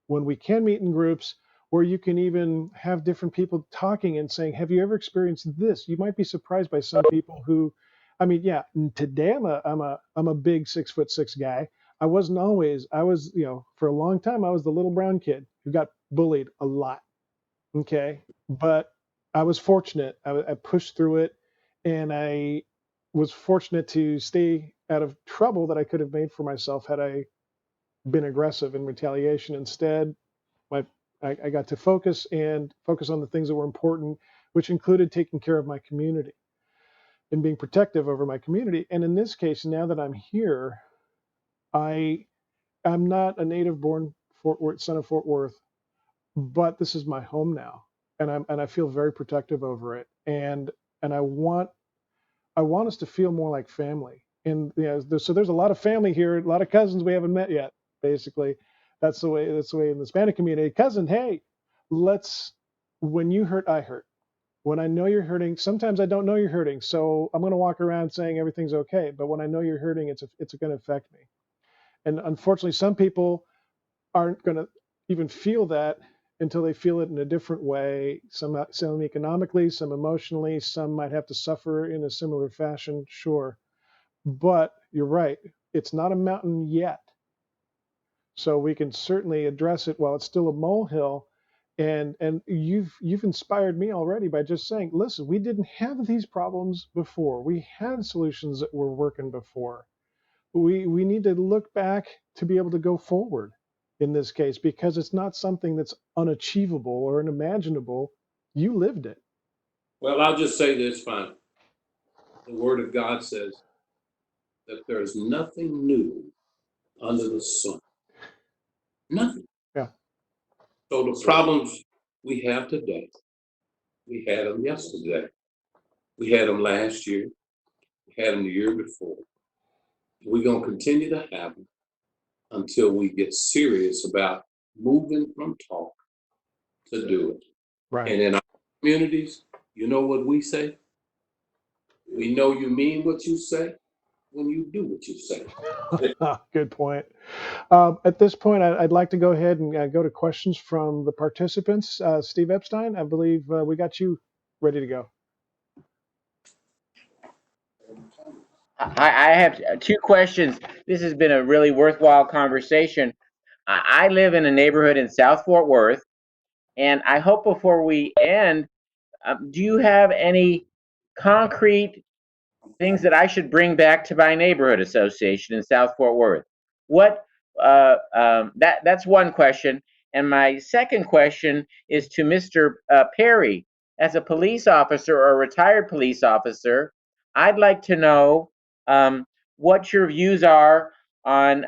when we can meet in groups, where you can even have different people talking and saying, have you ever experienced this? You might be surprised by some people who, I mean, yeah, today I'm a big 6'6" guy. I wasn't always. I was, for a long time, I was the little brown kid who got bullied a lot. Okay. But I was fortunate. I pushed through it, and I was fortunate to stay out of trouble that I could have made for myself had I been aggressive in retaliation. Instead, my I got to focus on the things that were important, which included taking care of my community and being protective over my community. And in this case, now that I'm here, I'm not a native born son of Fort Worth, but this is my home now, and I feel very protective over it. And I want us to feel more like family. And so there's a lot of family here, a lot of cousins we haven't met yet. Basically, that's the way. That's the way in the Hispanic community. Cousin, hey, let's. When you hurt, I hurt. When I know you're hurting, sometimes I don't know you're hurting, so I'm going to walk around saying everything's okay. But when I know you're hurting, it's going to affect me. And unfortunately, some people aren't going to even feel that until they feel it in a different way. Some economically, some emotionally, some might have to suffer in a similar fashion. Sure. But you're right, it's not a mountain yet. So we can certainly address it while it's still a molehill. And you've inspired me already by just saying, listen, we didn't have these problems before. We had solutions that were working before. We need to look back to be able to go forward in this case, because it's not something that's unachievable or unimaginable. You lived it. Well, I'll just say this, fine. The Word of God says that there's nothing new under the sun. Nothing. Yeah. So the problems we have today, we had them yesterday. We had them last year. We had them the year before. We're going to continue to have them until we get serious about moving from talk to do it. Right. And in our communities, you know what we say? We know you mean what you say when you do what you say. Good point. At this point, I'd like to go ahead and go to questions from the participants. Steve Epstein, I believe we got you ready to go. I have two questions. This has been a really worthwhile conversation. I live in a neighborhood in South Fort Worth, and I hope before we end, do you have any concrete things that I should bring back to my neighborhood association in South Fort Worth? What that's one question. And my second question is to Mr. Perry. As a police officer or a retired police officer, I'd like to know um, what your views are on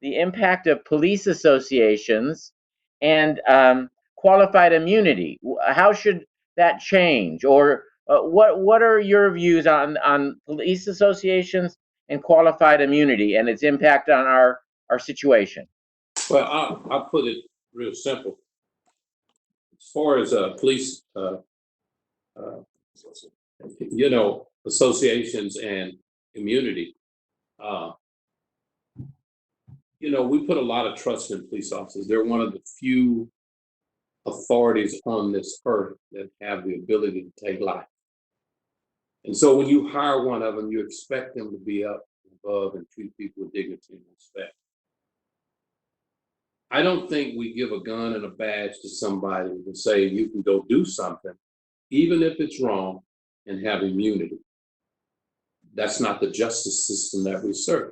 the impact of police associations and qualified immunity. How should that change, or what are your views on police associations and qualified immunity and its impact on our situation? Well, I'll put it real simple. As far as police, uh, associations and immunity, uh, we put a lot of trust in police officers. They're one of the few authorities on this earth that have the ability to take life. And so when you hire one of them, you expect them to be up above and treat people with dignity and respect. I don't think we give a gun and a badge to somebody and say you can go do something, even if it's wrong, and have immunity. That's not the justice system that we serve.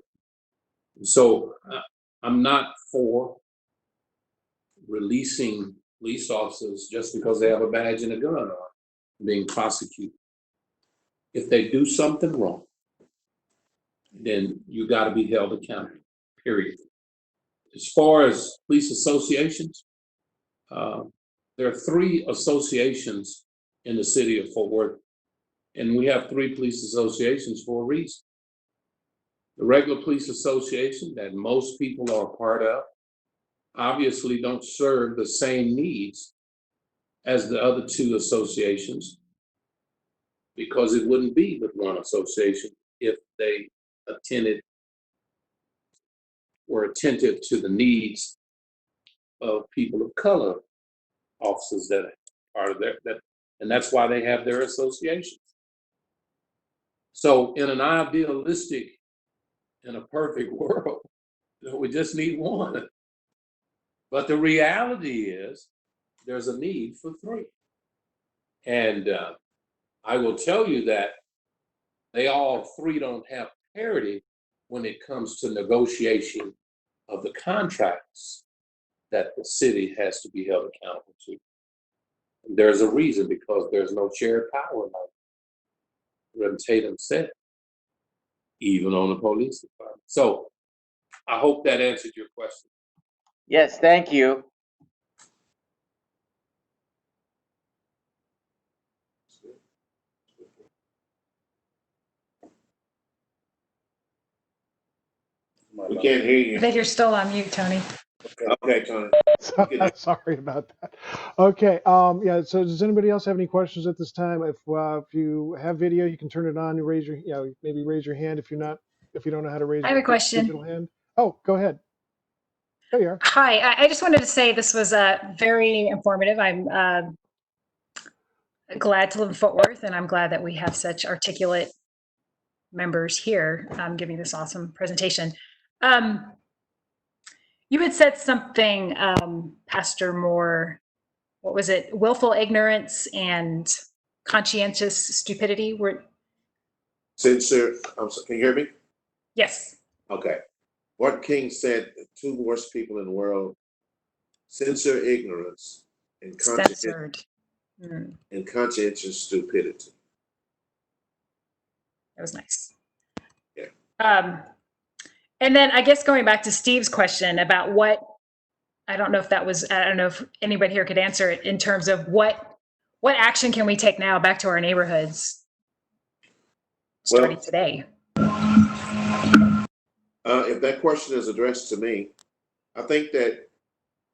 So I'm not for releasing police officers just because they have a badge and a gun on, being prosecuted. If they do something wrong, then you got to be held accountable, period. As far as police associations, there are 3 associations in the city of Fort Worth, and we have 3 police associations for a reason. The regular police association that most people are a part of obviously don't serve the same needs as the other 2 associations, because it wouldn't be but one association if they were attentive to the needs of people of color officers that are part of and that's why they have their associations. So in an idealistic, in a perfect world, we just need one. But the reality is there's a need for 3. And I will tell you that they all 3 don't have parity when it comes to negotiation of the contracts that the city has to be held accountable to. And there's a reason, because there's no shared power, like Reverend Tatum said, even on the police department. So I hope that answered your question. Yes, thank you. We can't hear I you. think you're still on mute, Tony. Okay, Tony. Sorry about that. Okay. Yeah. So does anybody else have any questions at this time? If you have video, you can turn it on. You raise your, maybe raise your hand if you don't know how to raise I have a question. digital hand. Oh, go ahead. There you are. Hi, I just wanted to say this was very informative. I'm glad to live in Fort Worth, and I'm glad that we have such articulate members here giving this awesome presentation. You had said something, Pastor Moore, what was it? Willful ignorance and conscientious stupidity. Sincere, can you hear me? Yes. Okay. Martin King said the two worst people in the world, sincere ignorance and Censored. conscientious stupidity. That was nice. Yeah. And then I guess going back to Steve's question about I don't know if anybody here could answer it in terms of what action can we take now back to our neighborhoods starting today? If that question is addressed to me, I think that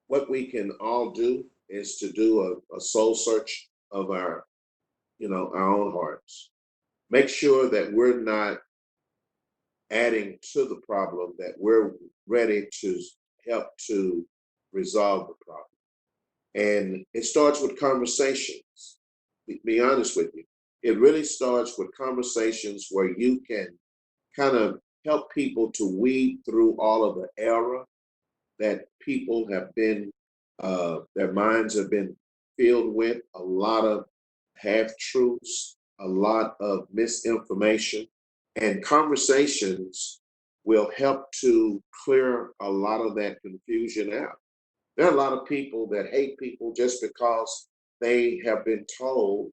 what we can all do is to do a soul search of our own hearts. Make sure that we're not adding to the problem, that we're ready to help to resolve the problem. And it starts with conversations. Be honest with you. It really starts with conversations where you can kind of help people to weed through all of the error that people have been, their minds have been filled with, a lot of half-truths, a lot of misinformation, and conversations will help to clear a lot of that confusion out. There are a lot of people that hate people just because they have been told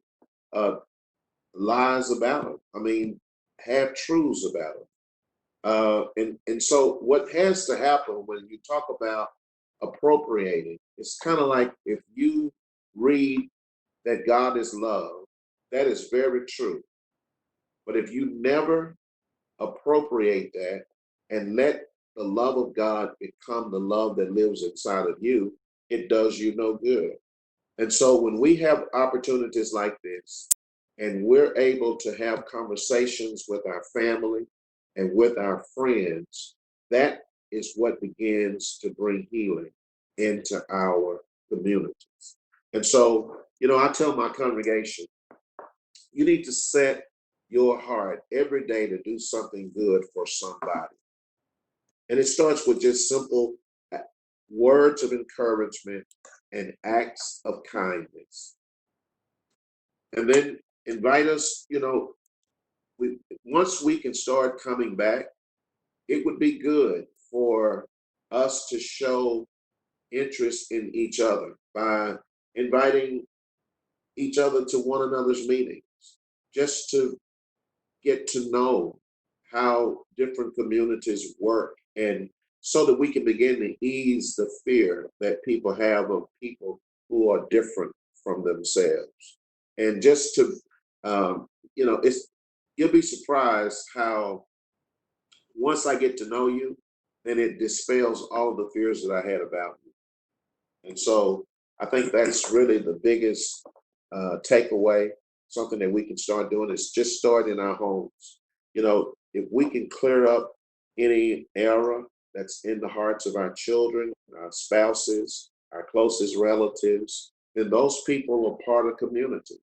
lies about them. I mean, half-truths about them. And so what has to happen when you talk about appropriating, it's kind of like if you read that God is love, that is very true. But if you never appropriate that and let the love of God become the love that lives inside of you, it does you no good. And so when we have opportunities like this, and we're able to have conversations with our family and with our friends, that is what begins to bring healing into our communities. And so, I tell my congregation, you need to set your heart every day to do something good for somebody. And it starts with just simple words of encouragement and acts of kindness. And then invite us, once we can start coming back, it would be good for us to show interest in each other by inviting each other to one another's meetings, just to get to know how different communities work, and so that we can begin to ease the fear that people have of people who are different from themselves. And just to, you'll be surprised how once I get to know you, then it dispels all of the fears that I had about you. And so I think that's really the biggest takeaway. Something that we can start doing is just start in our homes. If we can clear up any error that's in the hearts of our children, our spouses, our closest relatives, then those people are part of community.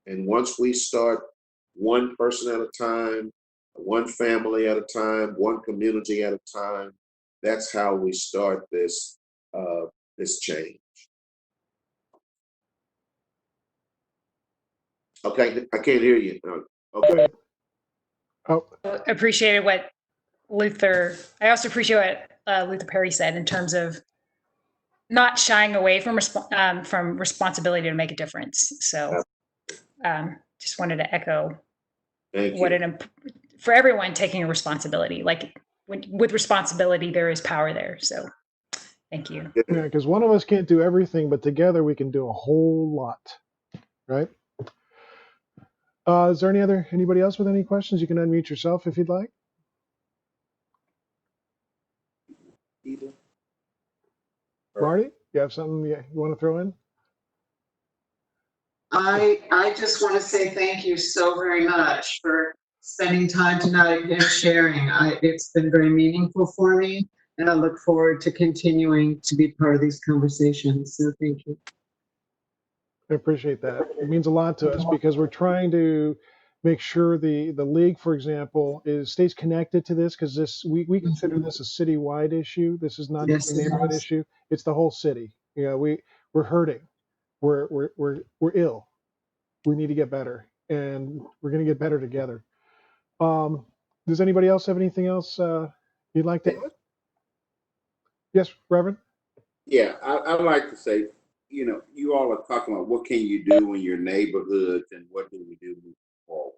And once we start one person at a time, one family at a time, one community at a time, that's how we start this change. Okay, I can't hear you. Okay. Oh, Appreciated what I also appreciate what Luther Perry said in terms of not shying away from responsibility to make a difference. So just wanted to echo for everyone taking a responsibility. Like with responsibility, there is power there. So thank you. yeah, because one of us can't do everything, but together we can do a whole lot, right? Is there anybody else with any questions? You can unmute yourself if you'd like. Either. Marty, you have something you want to throw in? I just want to say thank you so very much for spending time tonight and sharing. It's been very meaningful for me, and I look forward to continuing to be part of these conversations. So thank you. I appreciate that. It means a lot to us because we're trying to make sure the league, for example, stays connected to this, because we consider this a citywide issue. This is not just Yes, a it neighborhood is. issue. It's the whole city. You know, we're hurting. We're ill. We need to get better, and we're going to get better together. Does anybody else have anything else you'd like to add? Yes, Reverend? Yeah, I'd like to say, you all are talking about what can you do in your neighborhoods and what do we do moving forward.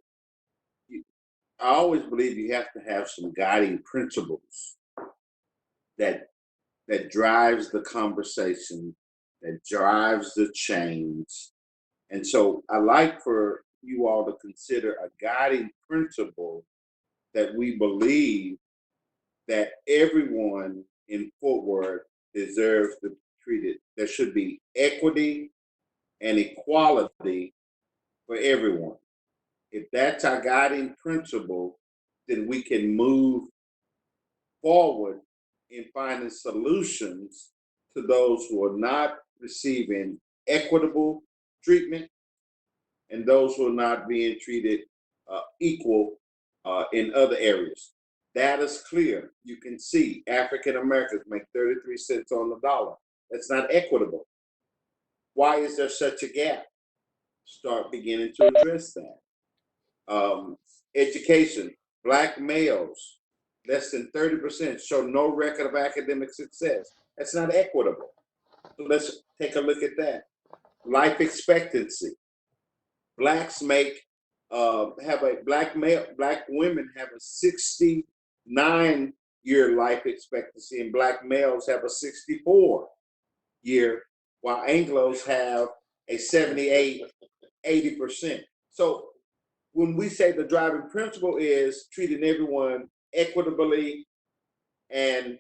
I always believe you have to have some guiding principles that drives the conversation, that drives the change. And so I like for you all to consider a guiding principle that we believe that everyone in Fort Worth deserves to be treated. There should be equity and equality for everyone. If that's our guiding principle, then we can move forward in finding solutions to those who are not receiving equitable treatment and those who are not being treated equal in other areas. That is clear. You can see African Americans make 33 cents on the dollar. That's not equitable. Why is there such a gap? Start beginning to address that. Education, Black males, less than 30% show no record of academic success. That's not equitable. So let's take a look at that. Life expectancy. Blacks black women have a 69-year life expectancy, and Black males have a 64-year, while Anglos have a 78, 80%. So when we say the driving principle is treating everyone equitably and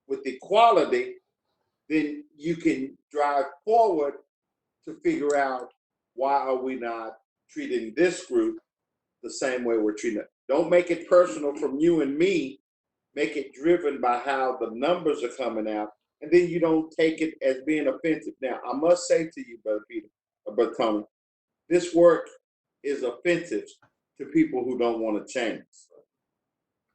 with equality, then you can drive forward to figure out why are we not treating this group the same way we're treating it. Don't make it personal from you and me. Make it driven by how the numbers are coming out, and then you don't take it as being offensive. Now, I must say to you, Brother Peter, or Brother Tony, this work is offensive to people who don't want to change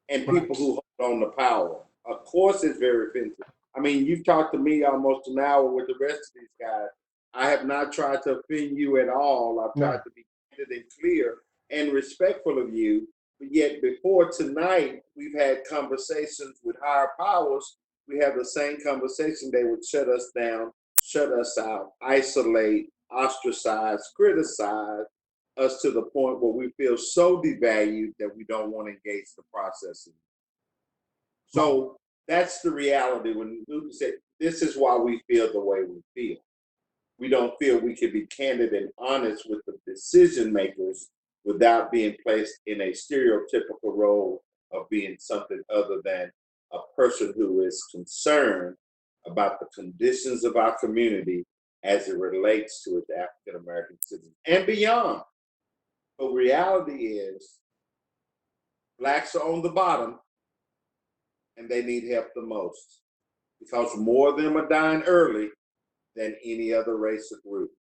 and people who hold on to power. Of course, it's very offensive. I mean, you've talked to me almost an hour with the rest of these guys. I have not tried to offend you at all. I've tried to be candid and clear and respectful of you. But yet, before tonight, we've had conversations with higher powers. We have the same conversation. They would shut us down, shut us out, isolate, ostracize, criticize us to the point where we feel so devalued that we don't want to engage the process. So that's the reality. When Luke said, this is why we feel the way we feel. We don't feel we can be candid and honest with the decision makers without being placed in a stereotypical role of being something other than a person who is concerned about the conditions of our community as it relates to its African American citizens and beyond. But reality is, Blacks are on the bottom and they need help the most because more of them are dying early than any other race or group.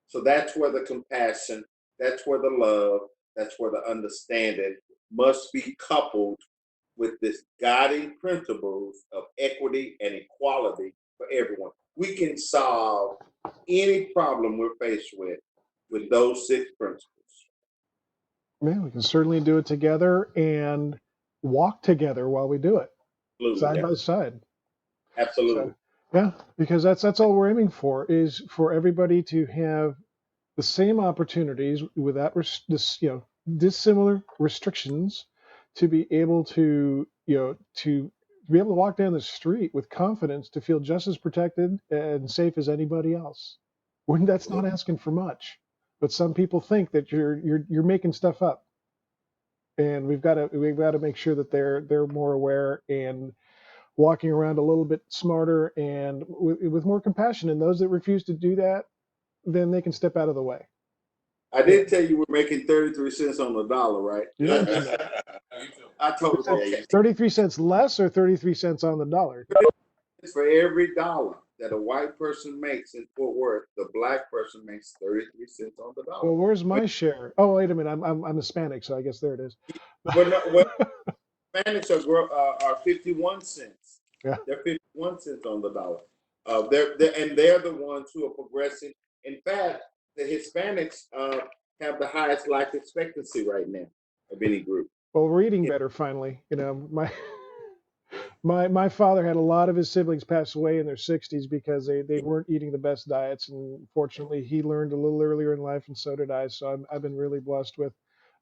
So that's where the compassion, that's where the love, that's where the understanding must be coupled with this guiding principles of equity and equality for everyone. We can solve any problem we're faced with those 6 principles. Yeah, we can certainly do it together and walk together while we do it, side by side. Absolutely. So, yeah, because that's all we're aiming for, is for everybody to have the same opportunities without dissimilar restrictions, to be able to be able to walk down the street with confidence, to feel just as protected and safe as anybody else. When that's not asking for much, but some people think that you're making stuff up, and we've got to make sure that they're more aware. And walking around a little bit smarter and with more compassion. And those that refuse to do that, then they can step out of the way. I did tell you we're making 33 cents on the dollar, right? You mentioned that. I told So them, okay, 33 cents less or 33 cents on the dollar? it's for every dollar that a white person makes in Fort Worth, the black person makes 33 cents on the dollar. Well, where's my share? Oh, wait a minute. I'm Hispanic, so I guess there it is. Well, Spanish are 51 cents. Yeah. They're 51 cents on the dollar. They're the ones who are progressing. In fact, the Hispanics have the highest life expectancy right now of any group. Well, we're eating better finally. You know, my father had a lot of his siblings pass away in their 60s because they weren't eating the best diets, and fortunately he learned a little earlier in life, and so did I. So I've been really blessed with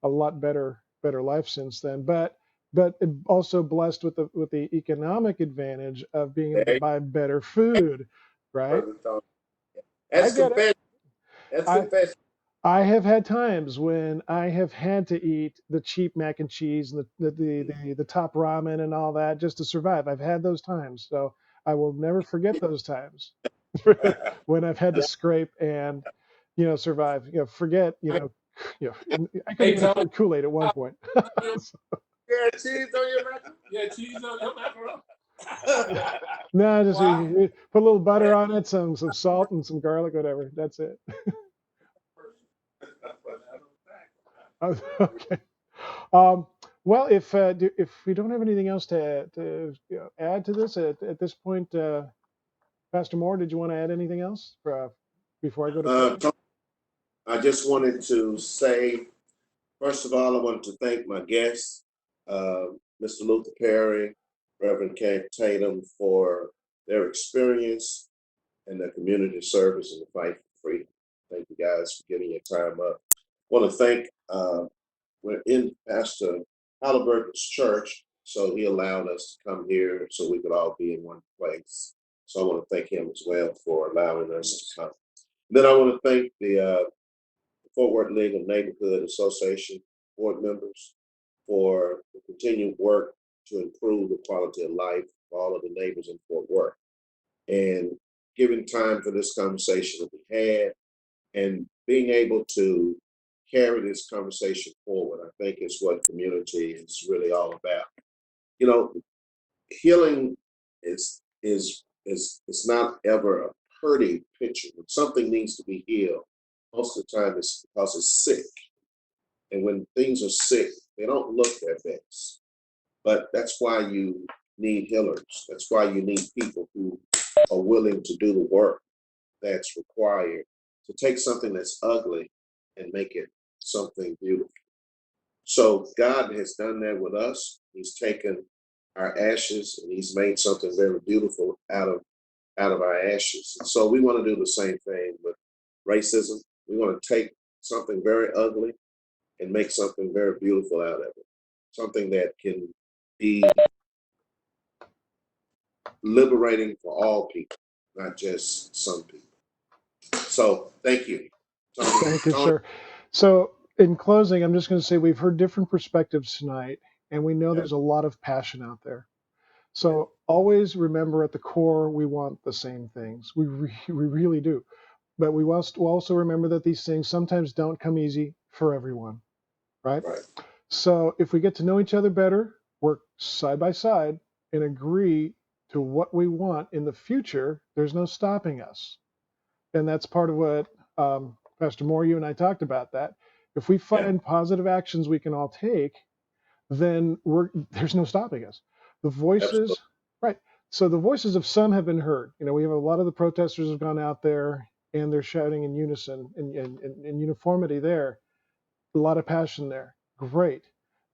a lot better life since then. But also blessed with the economic advantage of being able to buy better food, right? I That's get it. confession. That's I confession. I have had times when I have had to eat the cheap mac and cheese and the top ramen and all that just to survive. I've had those times, so I will never forget those times when I've had to scrape and survive. Forget I couldn't Hey, even Tony. afford Kool-Aid at one point. Yeah, cheese on your macaroni. Yeah, cheese on your macaroni. No, just Wow. put a little butter on it, some salt and some garlic, whatever. That's it. Okay. Um, well, if we don't have anything else to add to this at this point, Pastor Moore, did you want to add anything else before I go to prayer? Tony, I just wanted to say, first of all, I wanted to thank my guests, Mr. Luther Perry, Reverend Kent Tatum, for their experience and their community service in the fight for freedom. Thank you guys for giving your time up. I want to thank, we're in Pastor Halliburton's church, so he allowed us to come here so we could all be in one place. So I want to thank him as well for allowing us to come. Then I want to thank the Fort Worth League of Neighborhood Association board members for the continued work to improve the quality of life for all of the neighbors in Fort Worth, and giving time for this conversation that we had and being able to carry this conversation forward. I think is what community is really all about. You know, healing is not ever a pretty picture. When something needs to be healed, most of the time it's because it's sick. And when things are sick, they don't look their best. But that's why you need healers. That's why you need people who are willing to do the work that's required to take something that's ugly and make it something beautiful. So God has done that with us. He's taken our ashes and he's made something very beautiful out of our ashes. And so we want to do the same thing with racism. We want to take something very ugly and make something very beautiful out of it. Something that can be liberating for all people, not just some people. So thank you. Thank you, sir. So in closing, I'm just going to say we've heard different perspectives tonight, and we know there's a lot of passion out there. So always remember, at the core, we want the same things. We really do. But we must also remember that these things sometimes don't come easy for everyone, right? Right. So if we get to know each other better, work side by side, and agree to what we want in the future, there's no stopping us. And that's part of what Pastor Moore, you and I talked about that. If we find positive actions we can all take, then there's no stopping us. The voices, Absolutely. right. So the voices of some have been heard. We have a lot of the protesters have gone out there and they're shouting in unison, in uniformity there. A lot of passion there. Great.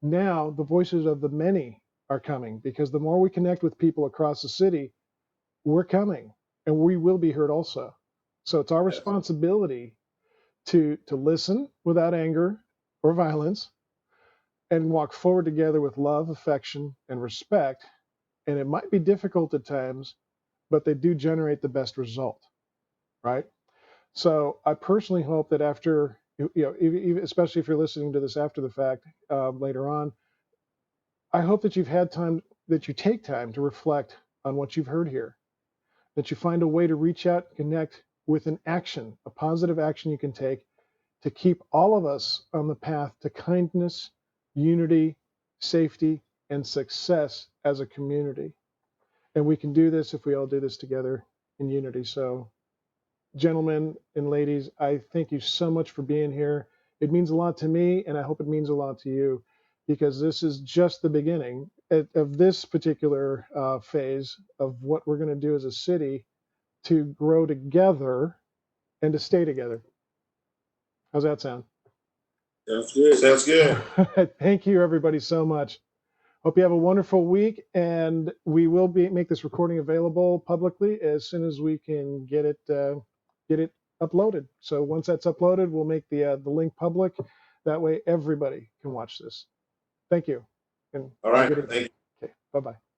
Now the voices of the many are coming, because the more we connect with people across the city, we're coming and we will be heard also. So it's our responsibility to listen without anger or violence and walk forward together with love, affection, and respect. And it might be difficult at times, but they do generate the best result, right? So I personally hope that after, especially if you're listening to this after the fact, later on, I hope that that you take time to reflect on what you've heard here, that you find a way to reach out and connect with an action, a positive action you can take to keep all of us on the path to kindness, unity, safety, and success as a community. And we can do this if we all do this together in unity. So, gentlemen and ladies, I thank you so much for being here. It means a lot to me, and I hope it means a lot to you, because this is just the beginning of this particular phase of what we're going to do as a city to grow together and to stay together. How's that sound? Sounds good. Sounds good. Thank you, everybody, so much. Hope you have a wonderful week, and we will make this recording available publicly as soon as we can get it uploaded. So once that's uploaded, we'll make the link public. That way, everybody can watch this. Thank you. And All right. have a good Thank you. evening. Okay. Bye-bye.